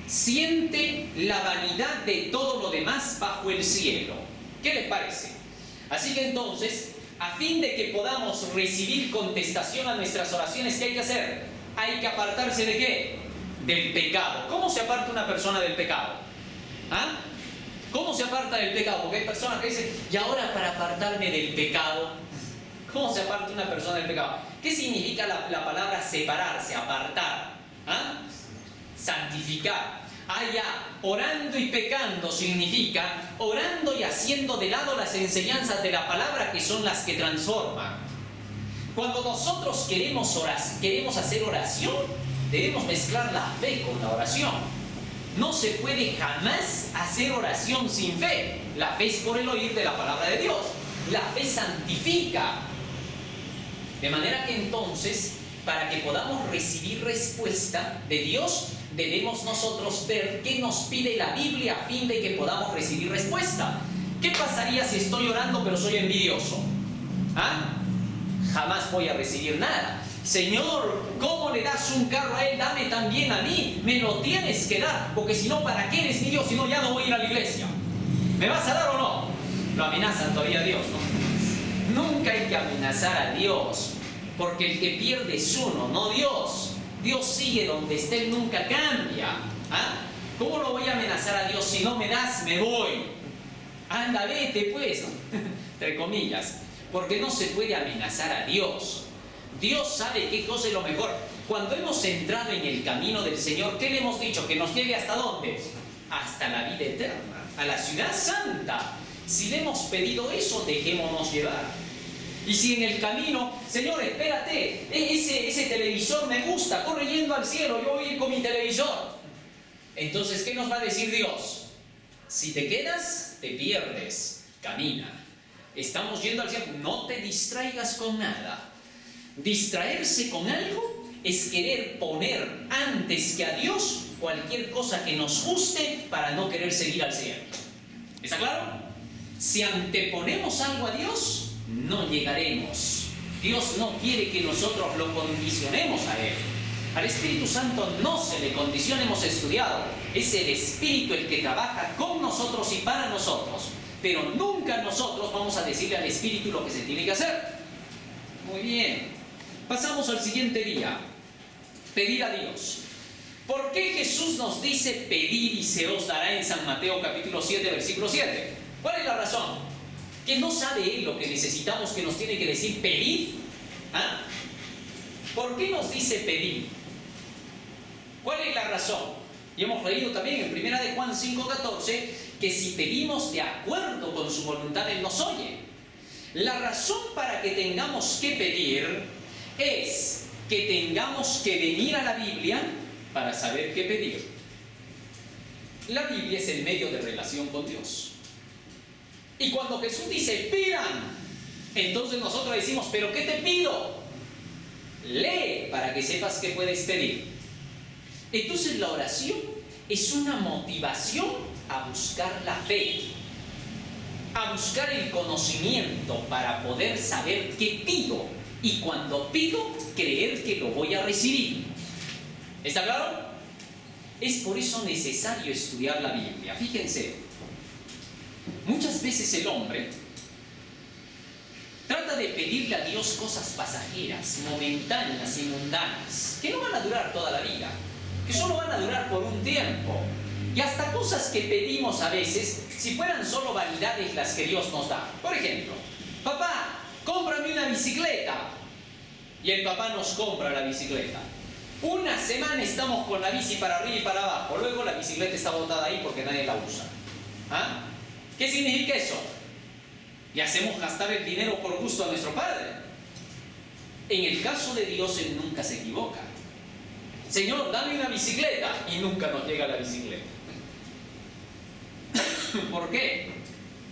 siente la vanidad de todo lo demás bajo el cielo. ¿Qué les parece? Así que entonces, a fin de que podamos recibir contestación a nuestras oraciones, ¿qué hay que hacer? Hay que apartarse ¿de qué? Del pecado. ¿Cómo se aparta una persona del pecado? ¿Ah? ¿Cómo se aparta del pecado? Porque hay personas que dicen, y ahora para apartarme del pecado, ¿cómo se aparta una persona del pecado? ¿Qué significa la palabra separarse, apartar? ¿Ah? Santificar. Ah, ya, orando y pecando significa orando y haciendo de lado las enseñanzas de la palabra que son las que transforman. Cuando nosotros queremos hacer oración, debemos mezclar la fe con la oración. No se puede jamás hacer oración sin fe. La fe es por el oír de la palabra de Dios. La fe santifica. De manera que entonces, para que podamos recibir respuesta de Dios, debemos nosotros ver qué nos pide la Biblia a fin de que podamos recibir respuesta. ¿Qué pasaría si estoy orando pero soy envidioso? ¿Ah? Jamás voy a recibir nada. Señor, ¿cómo le das un carro a él? Dame también a mí. Me lo tienes que dar, porque si no, ¿para qué eres mi Dios? Si no, ya no voy a ir a la iglesia. ¿Me vas a dar o no? Lo amenazan todavía a Dios, ¿no? Nunca hay que amenazar a Dios, porque el que pierde es uno, no Dios. Dios sigue donde esté, Él nunca cambia. ¿Ah? ¿Cómo lo voy a amenazar a Dios? Si no me das, me voy. Anda, vete pues, entre comillas, porque no se puede amenazar a Dios. Dios sabe qué cosa es lo mejor. Cuando hemos entrado en el camino del Señor, ¿qué le hemos dicho? Que nos lleve ¿hasta dónde? Hasta la vida eterna, a la ciudad santa. Si le hemos pedido eso, dejémonos llevar. Y si en el camino, Señor, espérate, ese televisor me gusta, corre yendo al cielo, yo voy a ir con mi televisor. Entonces, ¿qué nos va a decir Dios? Si te quedas, te pierdes, camina. Estamos yendo al cielo, no te distraigas con nada. Distraerse con algo es querer poner antes que a Dios cualquier cosa que nos guste para no querer seguir al cielo. ¿Está claro? Si anteponemos algo a Dios, no llegaremos. Dios no quiere que nosotros lo condicionemos a Él. Al Espíritu Santo no se le condiciona, hemos estudiado. Es el Espíritu el que trabaja con nosotros y para nosotros. Pero nunca nosotros vamos a decirle al Espíritu lo que se tiene que hacer. Muy bien. Pasamos al siguiente día. Pedir a Dios. ¿Por qué Jesús nos dice pedir y se os dará en San Mateo capítulo 7, versículo 7? ¿Cuál es la razón? ¿Que no sabe Él lo que necesitamos, que nos tiene que decir pedir? ¿Ah? ¿Por qué nos dice pedir? ¿Cuál es la razón? Y hemos leído también en 1 de Juan 5:14 que si pedimos de acuerdo con su voluntad, Él nos oye. La razón para que tengamos que pedir es que tengamos que venir a la Biblia para saber qué pedir. La Biblia es el medio de relación con Dios. Y cuando Jesús dice, pidan, entonces nosotros decimos, ¿pero qué te pido? Lee para que sepas qué puedes pedir. Entonces la oración es una motivación a buscar la fe, a buscar el conocimiento para poder saber qué pido. Y cuando pido, creer que lo voy a recibir. ¿Está claro? Es por eso necesario estudiar la Biblia. Fíjense, muchas veces el hombre trata de pedirle a Dios cosas pasajeras, momentáneas y mundanas, que no van a durar toda la vida, que solo van a durar por un tiempo. Y hasta cosas que pedimos a veces, si fueran solo vanidades las que Dios nos da. Por ejemplo, papá, cómprame una bicicleta. Y el papá nos compra la bicicleta. Una semana estamos con la bici para arriba y para abajo. Luego la bicicleta está botada ahí porque nadie la usa. ¿Ah? ¿Qué significa eso? Y hacemos gastar el dinero por gusto a nuestro padre. En el caso de Dios, Él nunca se equivoca. Señor, dame una bicicleta. Y nunca nos llega la bicicleta. ¿Por qué?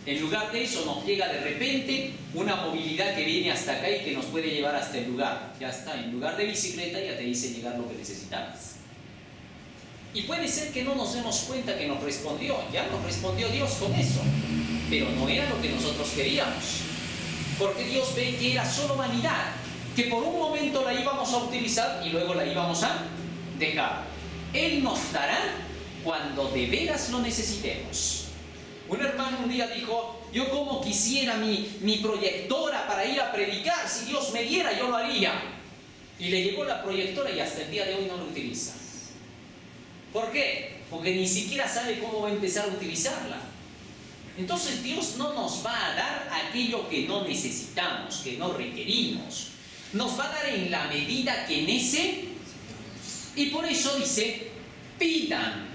En lugar de eso nos llega de repente una movilidad que viene hasta acá y que nos puede llevar hasta el lugar. Ya está, en lugar de bicicleta ya te dice llegar lo que necesitabas. Y puede ser que no nos demos cuenta que nos respondió. Ya nos respondió Dios con eso. Pero no era lo que nosotros queríamos. Porque Dios ve que era solo vanidad. Que por un momento la íbamos a utilizar y luego la íbamos a dejar. Él nos dará cuando de veras lo necesitemos. Un hermano un día dijo, yo como quisiera mi proyectora para ir a predicar, si Dios me diera yo lo haría. Y le llegó la proyectora y hasta el día de hoy no lo utiliza. ¿Por qué? Porque ni siquiera sabe cómo va a empezar a utilizarla. Entonces Dios no nos va a dar aquello que no necesitamos, que no requerimos. Nos va a dar en la medida que necesitamos. Y por eso dice, pidan,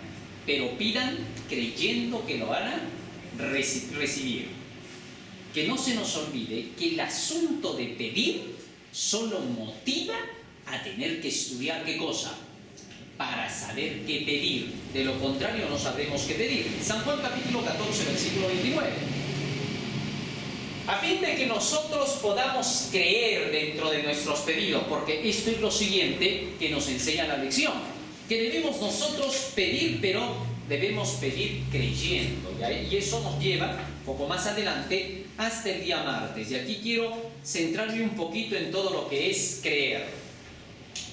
pero pidan creyendo que lo van a recibir. Que no se nos olvide que el asunto de pedir solo motiva a tener que estudiar ¿qué cosa? Para saber qué pedir. De lo contrario no sabremos qué pedir. San Juan capítulo 14, versículo 29. A fin de que nosotros podamos creer dentro de nuestros pedidos, porque esto es lo siguiente que nos enseña la lección, que debemos nosotros pedir, pero debemos pedir creyendo. Y eso nos lleva, poco más adelante, hasta el día martes. Y aquí quiero centrarme un poquito en todo lo que es creer.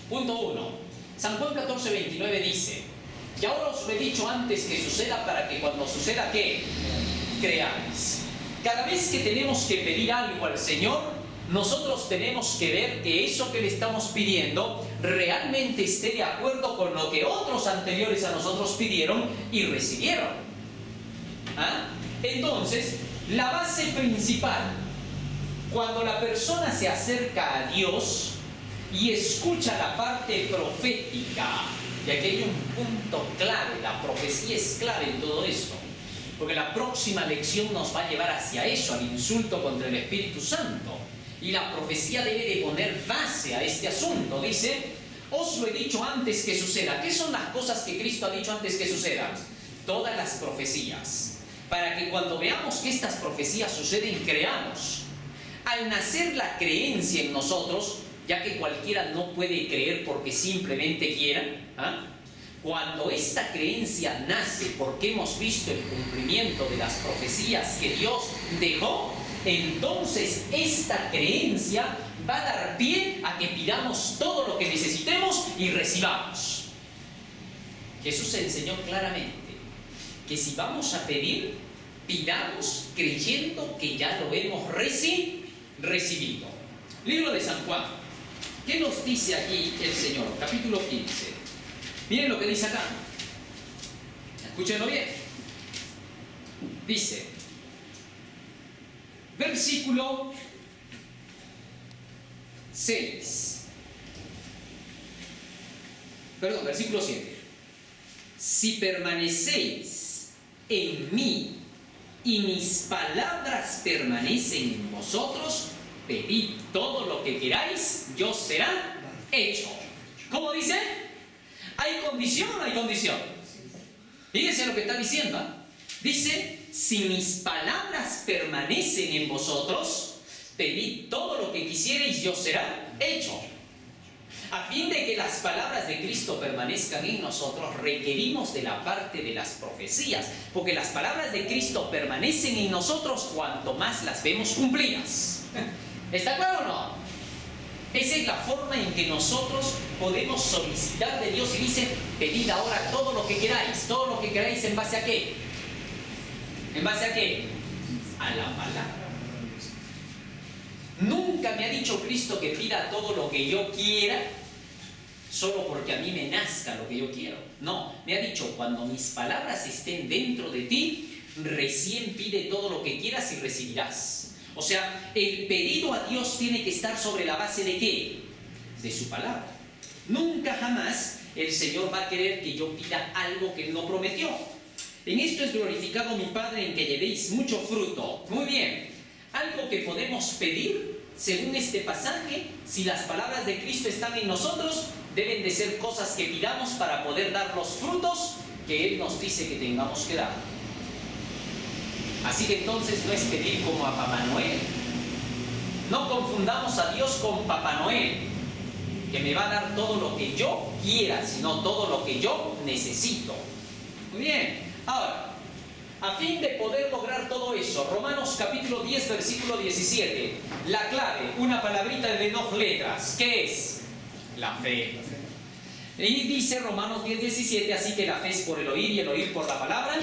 Punto 1. San Juan 14, 29 dice, y ahora os lo he dicho antes que suceda para que cuando suceda, ¿qué? Creáis. Cada vez que tenemos que pedir algo al Señor, nosotros tenemos que ver que eso que le estamos pidiendo realmente esté de acuerdo con lo que otros anteriores a nosotros pidieron y recibieron. ¿Ah? Entonces, la base principal, cuando la persona se acerca a Dios y escucha la parte profética, y aquí hay un punto clave, la profecía es clave en todo esto, porque la próxima lección nos va a llevar hacia eso, al insulto contra el Espíritu Santo. Y la profecía debe de poner base a este asunto. Dice, os lo he dicho antes que suceda. ¿Qué son las cosas que Cristo ha dicho antes que sucedan? Todas las profecías. Para que cuando veamos que estas profecías suceden, creamos. Al nacer la creencia en nosotros, ya que cualquiera no puede creer porque simplemente quiera, ¿ah? Cuando esta creencia nace porque hemos visto el cumplimiento de las profecías que Dios dejó, entonces esta creencia va a dar pie a que pidamos todo lo que necesitemos y recibamos. Jesús enseñó claramente que si vamos a pedir, pidamos creyendo que ya lo hemos recibido. Libro de San Juan. ¿Qué nos dice aquí el Señor? Capítulo 15. Miren lo que dice acá. Escúchenlo bien. Dice, versículo 6. Perdón, versículo 7. si permanecéis en mí y mis palabras permanecen en vosotros, pedid todo lo que queráis, yo será hecho. ¿Cómo dice? ¿Hay condición o no hay condición? Fíjense lo que está diciendo. Dice, si mis palabras permanecen en vosotros, pedid todo lo que quisierais, yo será hecho. A fin de que las palabras de Cristo permanezcan en nosotros, requerimos de la parte de las profecías, porque las palabras de Cristo permanecen en nosotros cuanto más las vemos cumplidas. ¿Está claro o no? Esa es la forma en que nosotros podemos solicitar de Dios, y dice, pedid ahora todo lo que queráis. ¿Todo lo que queráis en base a qué? ¿En base a qué? A la palabra. Nunca me ha dicho Cristo que pida todo lo que yo quiera solo porque a mí me nazca lo que yo quiero. No, me ha dicho, cuando mis palabras estén dentro de ti, recién pide todo lo que quieras y recibirás. O sea, el pedido a Dios tiene que estar sobre la base ¿de qué? De su palabra. Nunca jamás el Señor va a querer que yo pida algo que Él no prometió. En esto es glorificado mi Padre, en que llevéis mucho fruto. Muy bien. Algo que podemos pedir, según este pasaje, si las palabras de Cristo están en nosotros, deben de ser cosas que pidamos para poder dar los frutos que Él nos dice que tengamos que dar. Así que entonces no es pedir como a Papá Noel. No confundamos a Dios con Papá Noel, que me va a dar todo lo que yo quiera, sino todo lo que yo necesito. Muy bien. Ahora, a fin de poder lograr todo eso, Romanos capítulo 10, versículo 17, la clave, una palabrita de 2 letras, ¿qué es? La fe. Y dice Romanos 10, 17, así que la fe es por el oír y el oír por la palabra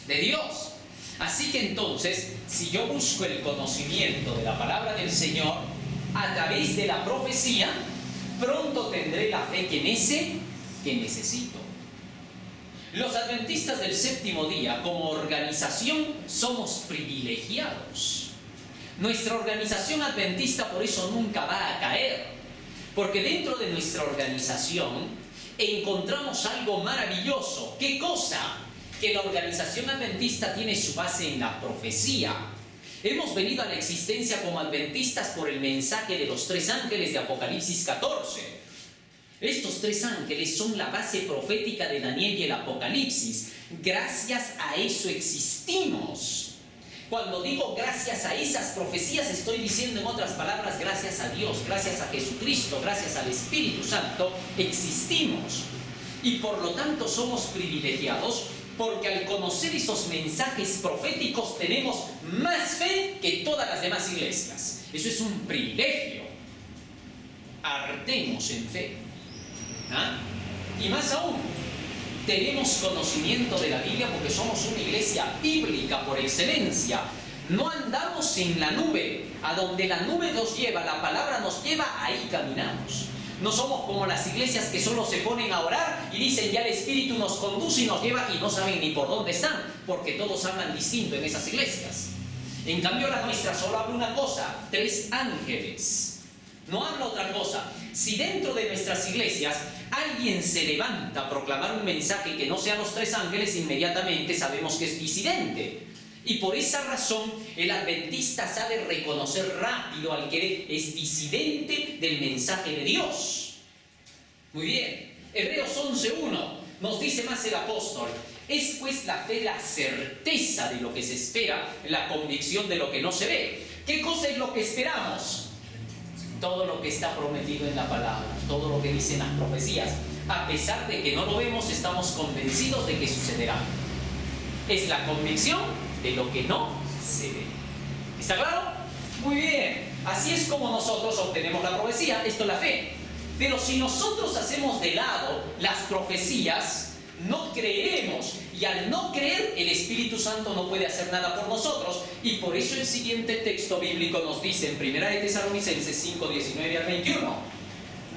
de Dios. Así que entonces, si yo busco el conocimiento de la palabra del Señor a través de la profecía, pronto tendré la fe que necesito. Los adventistas del séptimo día, como organización, somos privilegiados. Nuestra organización adventista por eso nunca va a caer, porque dentro de nuestra organización encontramos algo maravilloso. ¿Qué cosa? Que la organización adventista tiene su base en la profecía. Hemos venido a la existencia como adventistas por el mensaje de los 3 ángeles de Apocalipsis 14. Estos 3 ángeles son la base profética de Daniel y el Apocalipsis. Gracias a eso existimos. Cuando digo gracias a esas profecías, estoy diciendo en otras palabras, gracias a Dios, gracias a Jesucristo, gracias al Espíritu Santo, existimos. Y por lo tanto somos privilegiados, porque al conocer esos mensajes proféticos tenemos más fe que todas las demás iglesias. Eso es un privilegio. Ardemos en fe. ¿Ah? Y más aún, tenemos conocimiento de la Biblia porque somos una iglesia bíblica por excelencia. No andamos en la nube. A donde la nube nos lleva, la palabra nos lleva, ahí caminamos. No somos como las iglesias que solo se ponen a orar y dicen ya el Espíritu nos conduce y nos lleva y no saben ni por dónde están, porque todos hablan distinto en esas iglesias. En cambio la nuestra solo habla una cosa, 3 ángeles. No habla otra cosa. Si dentro de nuestras iglesias alguien se levanta a proclamar un mensaje que no sea los 3 ángeles, inmediatamente sabemos que es disidente. Y por esa razón el adventista sabe reconocer rápido al que es disidente del mensaje de Dios. Muy bien. Hebreos 11:1 nos dice más el apóstol: es pues la fe la certeza de lo que se espera, la convicción de lo que no se ve. ¿Qué cosa es lo que esperamos? Todo lo que está prometido en la palabra, todo lo que dicen las profecías. A pesar de que no lo vemos, estamos convencidos de que sucederá. Es la convicción de lo que no se ve. ¿Está claro? Muy bien. Así es como nosotros obtenemos la profecía. Esto es la fe. Pero si nosotros hacemos de lado las profecías, no creeremos. Y al no creer, el Espíritu Santo no puede hacer nada por nosotros. Y por eso el siguiente texto bíblico nos dice en 1 de Tesalonicenses 5, 19 al 21: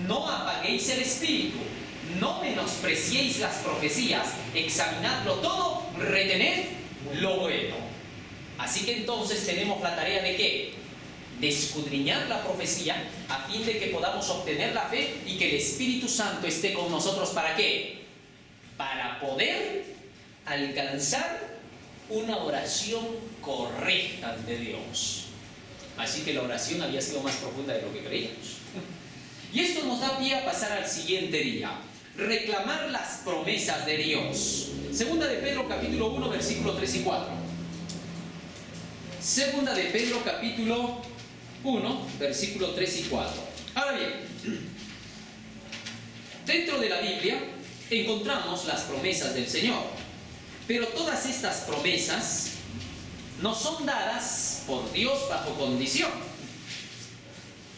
no apaguéis el espíritu, no menospreciéis las profecías, examinadlo todo, retened lo bueno. Así que entonces tenemos la tarea de ¿qué? De escudriñar la profecía a fin de que podamos obtener la fe y que el Espíritu Santo esté con nosotros. ¿Para qué? para poder alcanzar una oración correcta ante Dios. Así que la oración había sido más profunda de lo que creíamos. Y esto nos da pie a pasar al siguiente día. Reclamar las promesas de Dios. Segunda de Pedro capítulo 1 versículo 3 y 4. Segunda de Pedro capítulo 1 versículo 3 y 4. Ahora bien, dentro de la Biblia encontramos las promesas del Señor. Pero todas estas promesas no son dadas por Dios bajo condición.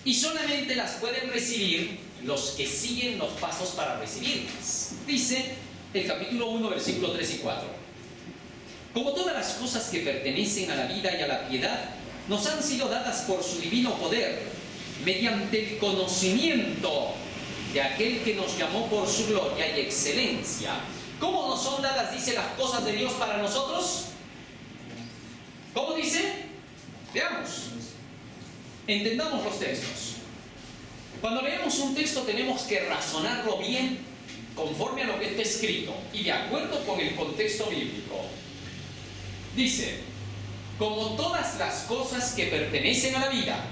Y solamente las pueden recibir los que siguen los pasos para recibirlas. Dice el capítulo 1, versículo 3 y 4. Como todas las cosas que pertenecen a la vida y a la piedad, nos han sido dadas por su divino poder, mediante el conocimiento de aquel que nos llamó por su gloria y excelencia. ¿Cómo nos son dadas, dice, las cosas de Dios para nosotros? ¿Cómo dice? Veamos. Entendamos los textos. Cuando leemos un texto tenemos que razonarlo bien conforme a lo que está escrito y de acuerdo con el contexto bíblico. Dice, como todas las cosas que pertenecen a la vida,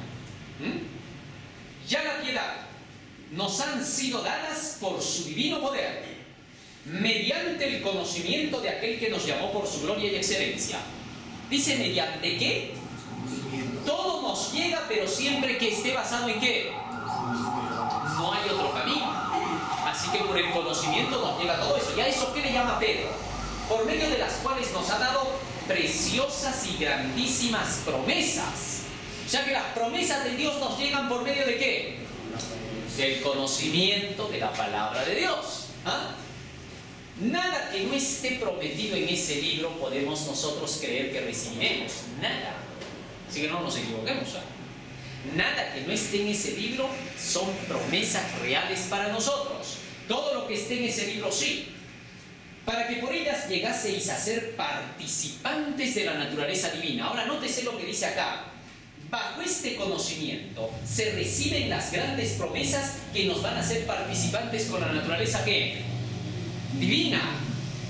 ya la piedad, nos han sido dadas por su divino poder, mediante el conocimiento de aquel que nos llamó por su gloria y excelencia. Dice, ¿mediante qué? Todo nos llega, pero siempre que esté basado en qué. No hay otro camino. Así que por el conocimiento nos llega todo eso. ¿Y a eso qué le llama Pedro? Por medio de las cuales nos ha dado preciosas y grandísimas promesas. O sea que las promesas de Dios nos llegan por medio de qué? Del conocimiento de la palabra de Dios. ¿Ah? Nada que no esté prometido en ese libro podemos nosotros creer que recibiremos. Nada. Así que no nos equivoquemos. Nada que no esté en ese libro son promesas reales para nosotros. Todo lo que esté en ese libro sí. Para que por ellas llegaseis a ser participantes de la naturaleza divina. Ahora nótese lo que dice acá. Bajo este conocimiento se reciben las grandes promesas que nos van a hacer participantes con la naturaleza ¿qué? Divina.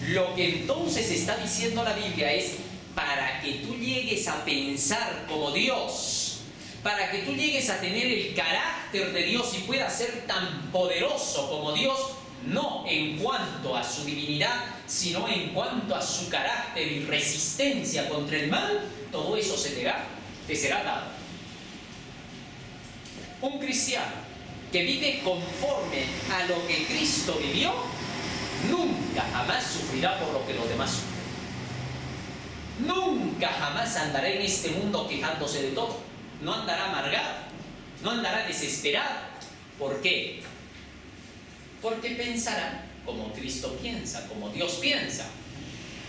Lo que entonces está diciendo la Biblia es para que tú llegues a pensar como Dios, para que tú llegues a tener el carácter de Dios y puedas ser tan poderoso como Dios, no en cuanto a su divinidad, sino en cuanto a su carácter y resistencia contra el mal, todo eso te será dado. Un cristiano que vive conforme a lo que Cristo vivió, nunca jamás sufrirá por lo que los demás sufren. Nunca jamás andará en este mundo quejándose de todo. No andará amargado, no andará desesperado. ¿Por qué? Porque pensará como Cristo piensa, como Dios piensa.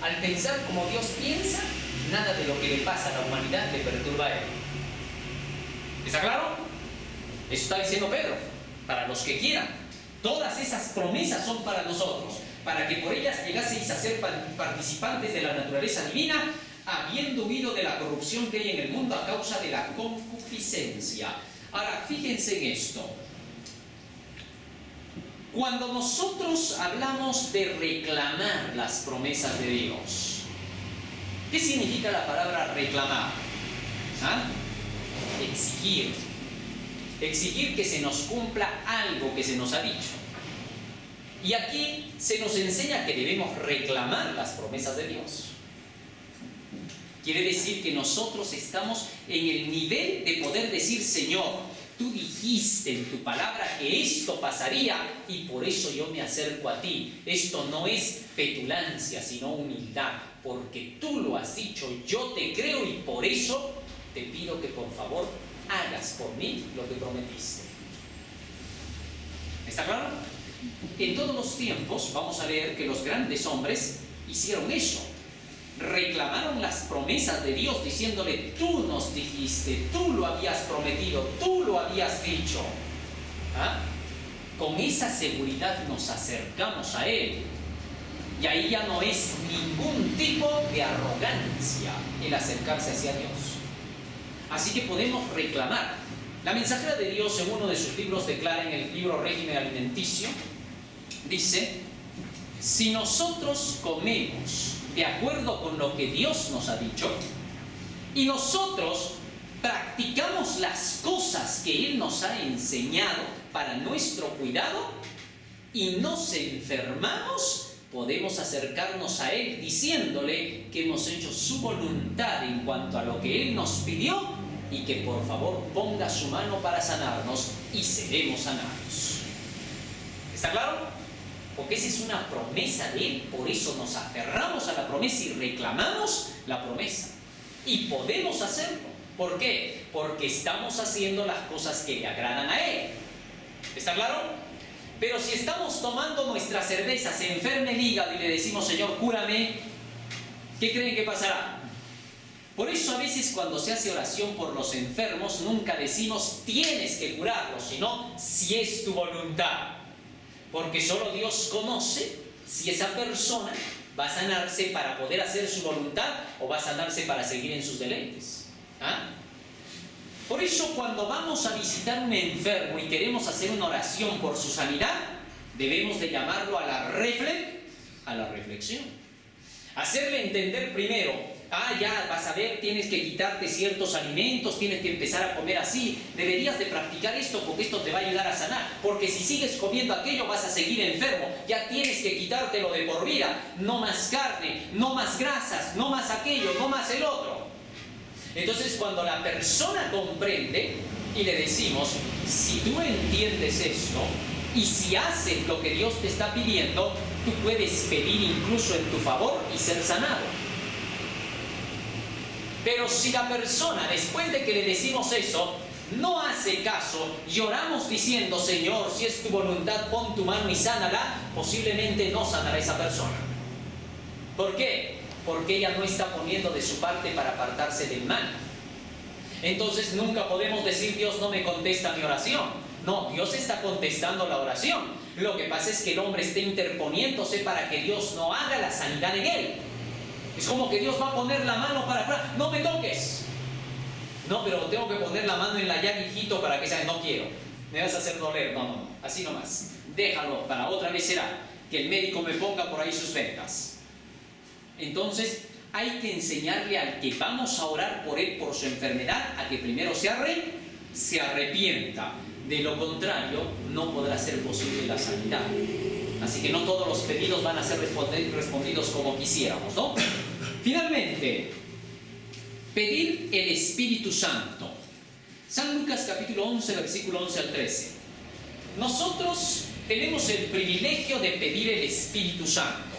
Al pensar como Dios piensa, nada de lo que le pasa a la humanidad le perturba a él. ¿Está claro? Eso está diciendo Pedro. Para los que quieran. Todas esas promesas son para nosotros, para que por ellas llegaseis a ser participantes de la naturaleza divina, habiendo huido de la corrupción que hay en el mundo a causa de la concupiscencia. Ahora, fíjense en esto. Cuando nosotros hablamos de reclamar las promesas de Dios, ¿qué significa la palabra reclamar? ¿Ah? Exigir. Exigir que se nos cumpla algo que se nos ha dicho. Y aquí se nos enseña que debemos reclamar las promesas de Dios. Quiere decir que nosotros estamos en el nivel de poder decir, Señor, tú dijiste en tu palabra que esto pasaría y por eso yo me acerco a ti. Esto no es petulancia, sino humildad, porque tú lo has dicho, yo te creo y por eso te pido que por favor hagas por mí lo que prometiste. ¿Está claro? En todos los tiempos vamos a leer que los grandes hombres hicieron eso. Reclamaron las promesas de Dios diciéndole, tú nos dijiste, tú lo habías prometido, tú lo habías dicho. ¿Ah? Con esa seguridad nos acercamos a Él. Y ahí ya no es ningún tipo de arrogancia el acercarse hacia Dios. Así que podemos reclamar. La mensajera de Dios en uno de sus libros declara en el libro Régimen Alimenticio, dice, si nosotros comemos de acuerdo con lo que Dios nos ha dicho y nosotros practicamos las cosas que Él nos ha enseñado para nuestro cuidado y nos enfermamos, podemos acercarnos a Él diciéndole que hemos hecho su voluntad en cuanto a lo que Él nos pidió y que por favor ponga su mano para sanarnos y seremos sanados. ¿Está claro? Porque esa es una promesa de Él, por eso nos aferramos a la promesa y reclamamos la promesa. Y podemos hacerlo. ¿Por qué? Porque estamos haciendo las cosas que le agradan a Él. ¿Está claro? Pero si estamos tomando nuestra cerveza, se enferma el hígado y le decimos, Señor, cúrame, ¿qué creen que pasará? Por eso a veces cuando se hace oración por los enfermos, nunca decimos, tienes que curarlos, sino, si es tu voluntad. Porque solo Dios conoce si esa persona va a sanarse para poder hacer su voluntad o va a sanarse para seguir en sus deleites. ¿Ah? Por eso cuando vamos a visitar a un enfermo y queremos hacer una oración por su sanidad, debemos de llamarlo a la reflexión. Hacerle entender primero, ya vas a ver, tienes que quitarte ciertos alimentos, tienes que empezar a comer así, deberías de practicar esto porque esto te va a ayudar a sanar, porque si sigues comiendo aquello vas a seguir enfermo, ya tienes que quitártelo de por vida, no más carne, no más grasas, no más aquello, no más el otro. Entonces cuando la persona comprende y le decimos, si tú entiendes esto y si haces lo que Dios te está pidiendo, tú puedes pedir incluso en tu favor y ser sanado. Pero si la persona, después de que le decimos eso, no hace caso y oramos diciendo, Señor, si es tu voluntad, pon tu mano y sánala, posiblemente no sanará esa persona. ¿Por qué? Porque ella no está poniendo de su parte para apartarse del mal. Entonces nunca podemos decir, Dios no me contesta mi oración. No, Dios está contestando la oración. Lo que pasa es que el hombre está interponiéndose para que Dios no haga la sanidad en él. Es como que Dios va a poner la mano para afuera. No me toques. No, pero tengo que poner la mano en la llaga, hijito, para que sea. No quiero. Me vas a hacer doler. No. Así nomás. Déjalo. Para otra vez será que el médico me ponga por ahí sus ventas. Entonces hay que enseñarle al que vamos a orar por él, por su enfermedad, a que primero se arrepienta. De lo contrario, no podrá ser posible la sanidad. Así que no todos los pedidos van a ser respondidos como quisiéramos, ¿no? Finalmente, pedir el Espíritu Santo. San Lucas capítulo 11, versículo 11 al 13. Nosotros tenemos el privilegio de pedir el Espíritu Santo.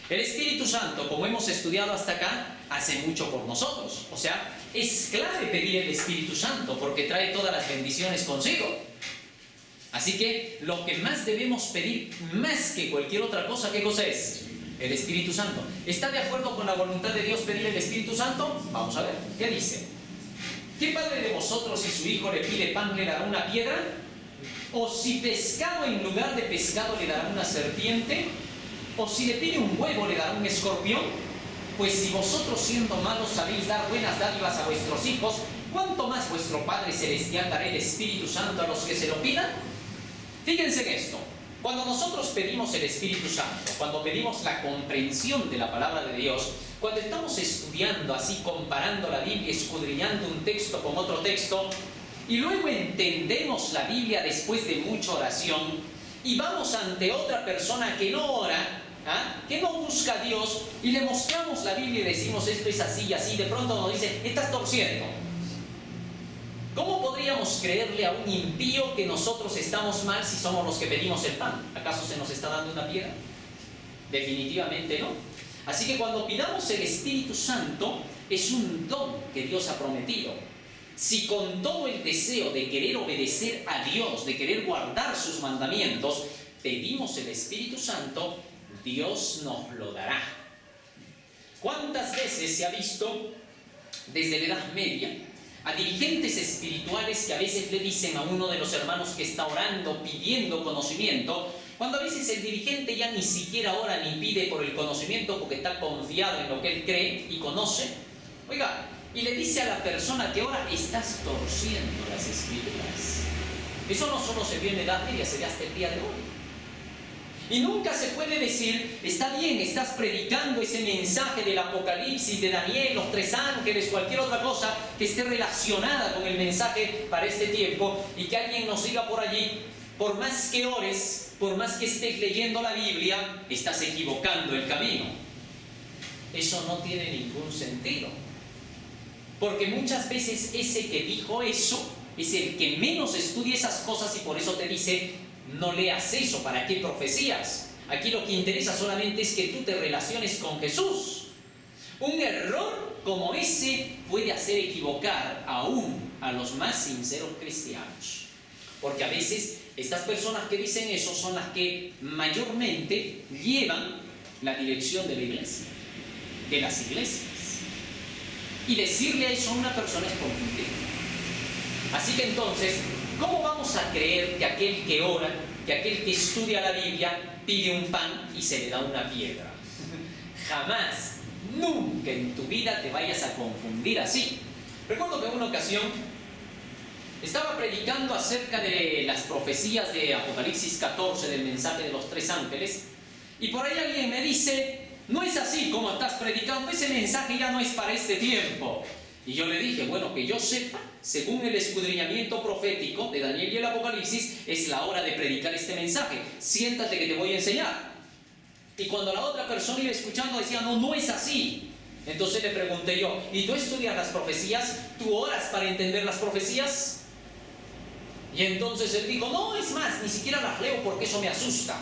El Espíritu Santo, como hemos estudiado hasta acá, hace mucho por nosotros. O sea, es clave pedir el Espíritu Santo porque trae todas las bendiciones consigo. Así que lo que más debemos pedir, más que cualquier otra cosa, ¿qué cosa es? El Espíritu Santo. ¿Está de acuerdo con la voluntad de Dios pedir el Espíritu Santo? Vamos a ver, ¿qué dice? ¿Qué padre de vosotros si su hijo le pide pan le dará una piedra? ¿O si pescado en lugar de pescado le dará una serpiente? ¿O si le pide un huevo le dará un escorpión? Pues si vosotros siendo malos sabéis dar buenas dádivas a vuestros hijos, ¿cuánto más vuestro Padre Celestial dará el Espíritu Santo a los que se lo pidan? Fíjense en esto. Cuando nosotros pedimos el Espíritu Santo, cuando pedimos la comprensión de la palabra de Dios, cuando estamos estudiando así, comparando la Biblia, escudriñando un texto con otro texto, y luego entendemos la Biblia después de mucha oración, y vamos ante otra persona que no ora, que no busca a Dios, y le mostramos la Biblia y decimos esto es así y así, de pronto nos dice, estás torciendo. ¿Cómo podríamos creerle a un impío que nosotros estamos mal si somos los que pedimos el pan? ¿Acaso se nos está dando una piedra? Definitivamente no. Así que cuando pidamos el Espíritu Santo, es un don que Dios ha prometido. Si con todo el deseo de querer obedecer a Dios, de querer guardar sus mandamientos, pedimos el Espíritu Santo, Dios nos lo dará. ¿Cuántas veces se ha visto desde la Edad Media a dirigentes espirituales que a veces le dicen a uno de los hermanos que está orando, pidiendo conocimiento, cuando a veces el dirigente ya ni siquiera ora ni pide por el conocimiento porque está confiado en lo que él cree y conoce? Oiga, y le dice a la persona que ora, estás torciendo las escrituras. Eso no solo se vio en la Edad Media, se ve hasta el día de hoy. Y nunca se puede decir, está bien, estás predicando ese mensaje del Apocalipsis, de Daniel, los 3 ángeles, cualquier otra cosa que esté relacionada con el mensaje para este tiempo, y que alguien nos diga por allí, por más que ores, por más que estés leyendo la Biblia, estás equivocando el camino. Eso no tiene ningún sentido. Porque muchas veces ese que dijo eso es el que menos estudia esas cosas y por eso te dice, no leas eso, ¿para qué profecías? Aquí lo que interesa solamente es que tú te relaciones con Jesús. Un error como ese puede hacer equivocar aún a los más sinceros cristianos. Porque a veces estas personas que dicen eso son las que mayormente llevan la dirección de la iglesia, de las iglesias. Y decirle a eso a una persona es confundir. Así que entonces, ¿cómo vamos a creer que aquel que ora, que aquel que estudia la Biblia, pide un pan y se le da una piedra? Jamás, nunca en tu vida te vayas a confundir así. Recuerdo que en una ocasión estaba predicando acerca de las profecías de Apocalipsis 14, del mensaje de los 3 ángeles, y por ahí alguien me dice, no es así como estás predicando, ese mensaje ya no es para este tiempo. Y yo le dije, bueno, que yo sepa, según el escudriñamiento profético de Daniel y el Apocalipsis, es la hora de predicar este mensaje. Siéntate que te voy a enseñar. Y cuando la otra persona iba escuchando decía, no, no es así. Entonces le pregunté yo, ¿y tú estudias las profecías? ¿Tú oras para entender las profecías? Y entonces él dijo, no, es más, ni siquiera las leo porque eso me asusta.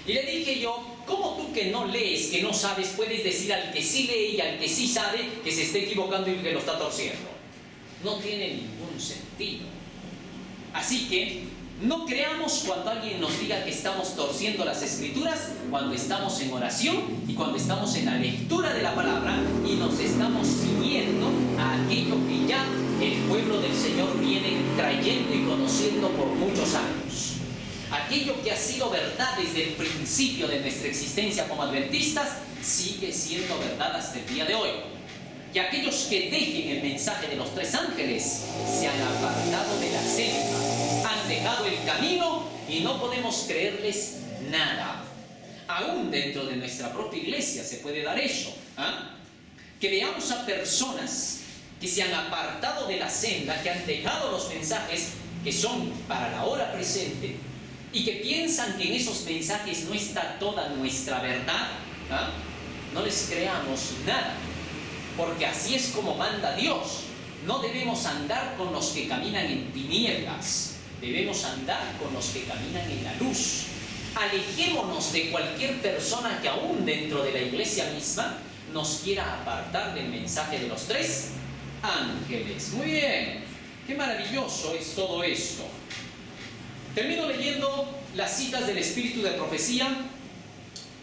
Y le dije yo, ¿cómo tú que no lees, que no sabes, puedes decir al que sí lee y al que sí sabe que se está equivocando y que lo está torciendo? No tiene ningún sentido. Así que no creamos cuando alguien nos diga que estamos torciendo las Escrituras, cuando estamos en oración y cuando estamos en la lectura de la palabra y nos estamos ciñendo a aquello que ya el pueblo del Señor viene trayendo y conociendo por muchos años. Aquello que ha sido verdad desde el principio de nuestra existencia como adventistas sigue siendo verdad hasta el día de hoy. Y aquellos que dejen el mensaje de los 3 ángeles se han apartado de la senda, han dejado el camino y no podemos creerles nada. Aún dentro de nuestra propia iglesia se puede dar eso, que veamos a personas que se han apartado de la senda, que han dejado los mensajes que son para la hora presente, y que piensan que en esos mensajes no está toda nuestra verdad, no les creamos nada, porque así es como manda Dios. No debemos andar con los que caminan en tinieblas, debemos andar con los que caminan en la luz. Alejémonos de cualquier persona que aún dentro de la iglesia misma nos quiera apartar del mensaje de los 3 ángeles. Muy bien, qué maravilloso es todo esto. Termino leyendo las citas del espíritu de profecía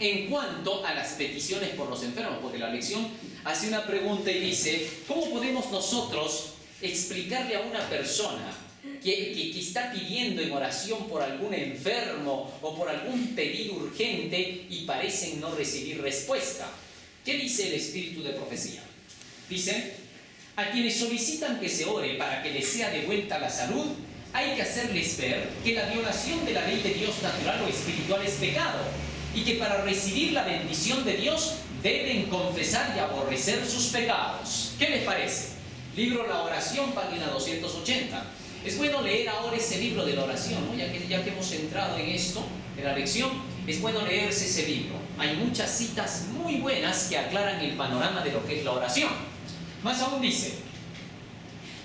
en cuanto a las peticiones por los enfermos, porque la lección hace una pregunta y dice, ¿cómo podemos nosotros explicarle a una persona que está pidiendo en oración por algún enfermo o por algún pedido urgente y parecen no recibir respuesta? ¿Qué dice el espíritu de profecía? Dice, a quienes solicitan que se ore para que les sea devuelta la salud, hay que hacerles ver que la violación de la ley de Dios natural o espiritual es pecado y que para recibir la bendición de Dios deben confesar y aborrecer sus pecados. ¿Qué les parece? Libro La Oración, página 280. Es bueno leer ahora ese libro de la oración, ¿no? Ya que hemos entrado en esto, en la lección, es bueno leerse ese libro. Hay muchas citas muy buenas que aclaran el panorama de lo que es la oración. Más aún dice,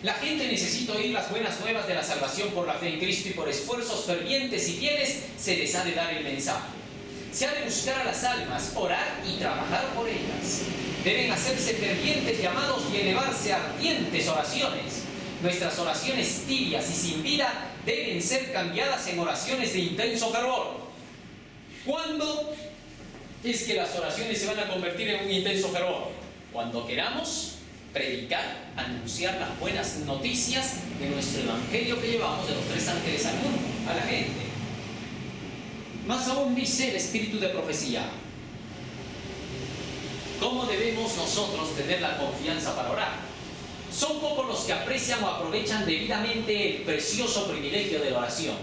la gente necesita oír las buenas nuevas de la salvación por la fe en Cristo y por esfuerzos fervientes y fieles se les ha de dar el mensaje. Se ha de buscar a las almas, orar y trabajar por ellas. Deben hacerse fervientes llamados y elevarse a ardientes oraciones. Nuestras oraciones tibias y sin vida deben ser cambiadas en oraciones de intenso fervor. ¿Cuándo es que las oraciones se van a convertir en un intenso fervor? Cuando queramos predicar, anunciar las buenas noticias de nuestro evangelio que llevamos de los 3 ángeles al mundo, a la gente. Más aún dice el espíritu de profecía, ¿cómo debemos nosotros tener la confianza para orar? Son pocos los que aprecian o aprovechan debidamente el precioso privilegio de la oración.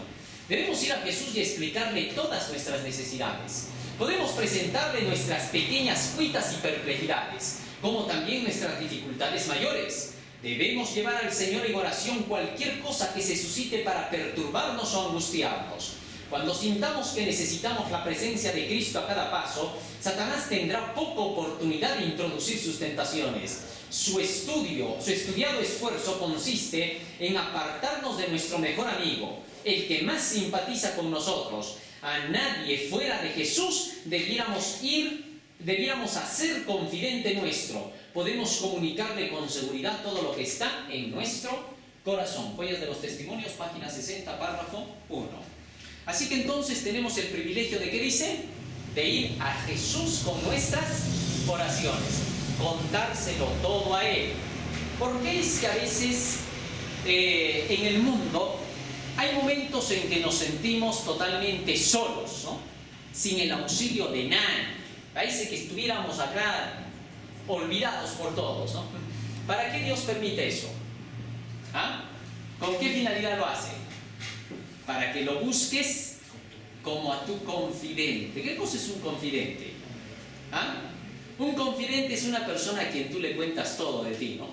Debemos ir a Jesús y explicarle todas nuestras necesidades. Podemos presentarle nuestras pequeñas cuitas y perplejidades, como también nuestras dificultades mayores. Debemos llevar al Señor en oración cualquier cosa que se suscite para perturbarnos o angustiarnos. Cuando sintamos que necesitamos la presencia de Cristo a cada paso, Satanás tendrá poca oportunidad de introducir sus tentaciones. Su estudiado esfuerzo consiste en apartarnos de nuestro mejor amigo, el que más simpatiza con nosotros. A nadie fuera de Jesús debiéramos hacer confidente nuestro. Podemos comunicarle con seguridad todo lo que está en nuestro corazón. Joyas de los Testimonios, página 60, párrafo 1. Así que entonces tenemos el privilegio de, ¿qué dice? De ir a Jesús con nuestras oraciones, contárselo todo a Él. ¿Por qué es que a veces en el mundo hay momentos en que nos sentimos totalmente solos, ¿no? Sin el auxilio de nadie? Parece que estuviéramos acá olvidados por todos, ¿no? ¿Para qué Dios permite eso? ¿Ah? ¿Con qué finalidad lo hace? Para que lo busques como a tu confidente. ¿Qué cosa es un confidente? ¿Ah? Un confidente es una persona a quien tú le cuentas todo de ti, ¿no?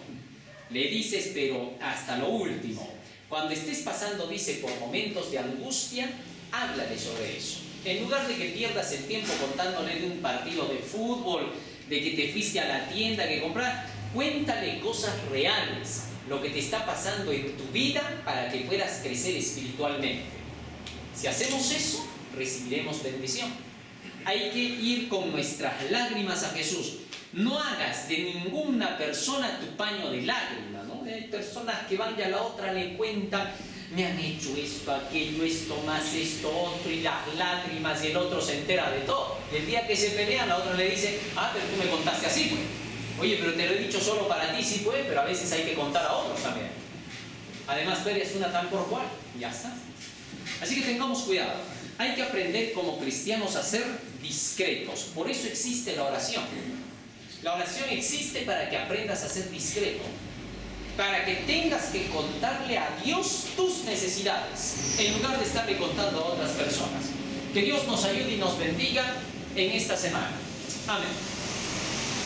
Le dices, pero hasta lo último. Cuando estés pasando, dice, por momentos de angustia, háblale sobre eso. En lugar de que pierdas el tiempo contándole de un partido de fútbol, de que te fuiste a la tienda, que comprar, cuéntale cosas reales, lo que te está pasando en tu vida para que puedas crecer espiritualmente. Si hacemos eso, recibiremos bendición. Hay que ir con nuestras lágrimas a Jesús. No hagas de ninguna persona tu paño de lágrimas, ¿no? Hay personas que van y a la otra le cuentan, me han hecho esto, aquello, esto más, esto, otro, y las lágrimas, y el otro se entera de todo. Y el día que se pelean, la otra le dice, pero tú me contaste así, pues. Oye, pero te lo he dicho solo para ti, sí, pues, pero a veces hay que contar a otros también. Además, tú eres una tal por cual, ya está. Así que tengamos cuidado. Hay que aprender como cristianos a ser discretos. Por eso existe la oración. La oración existe para que aprendas a ser discreto, para que tengas que contarle a Dios tus necesidades, en lugar de estarle contando a otras personas. Que Dios nos ayude y nos bendiga en esta semana. Amén.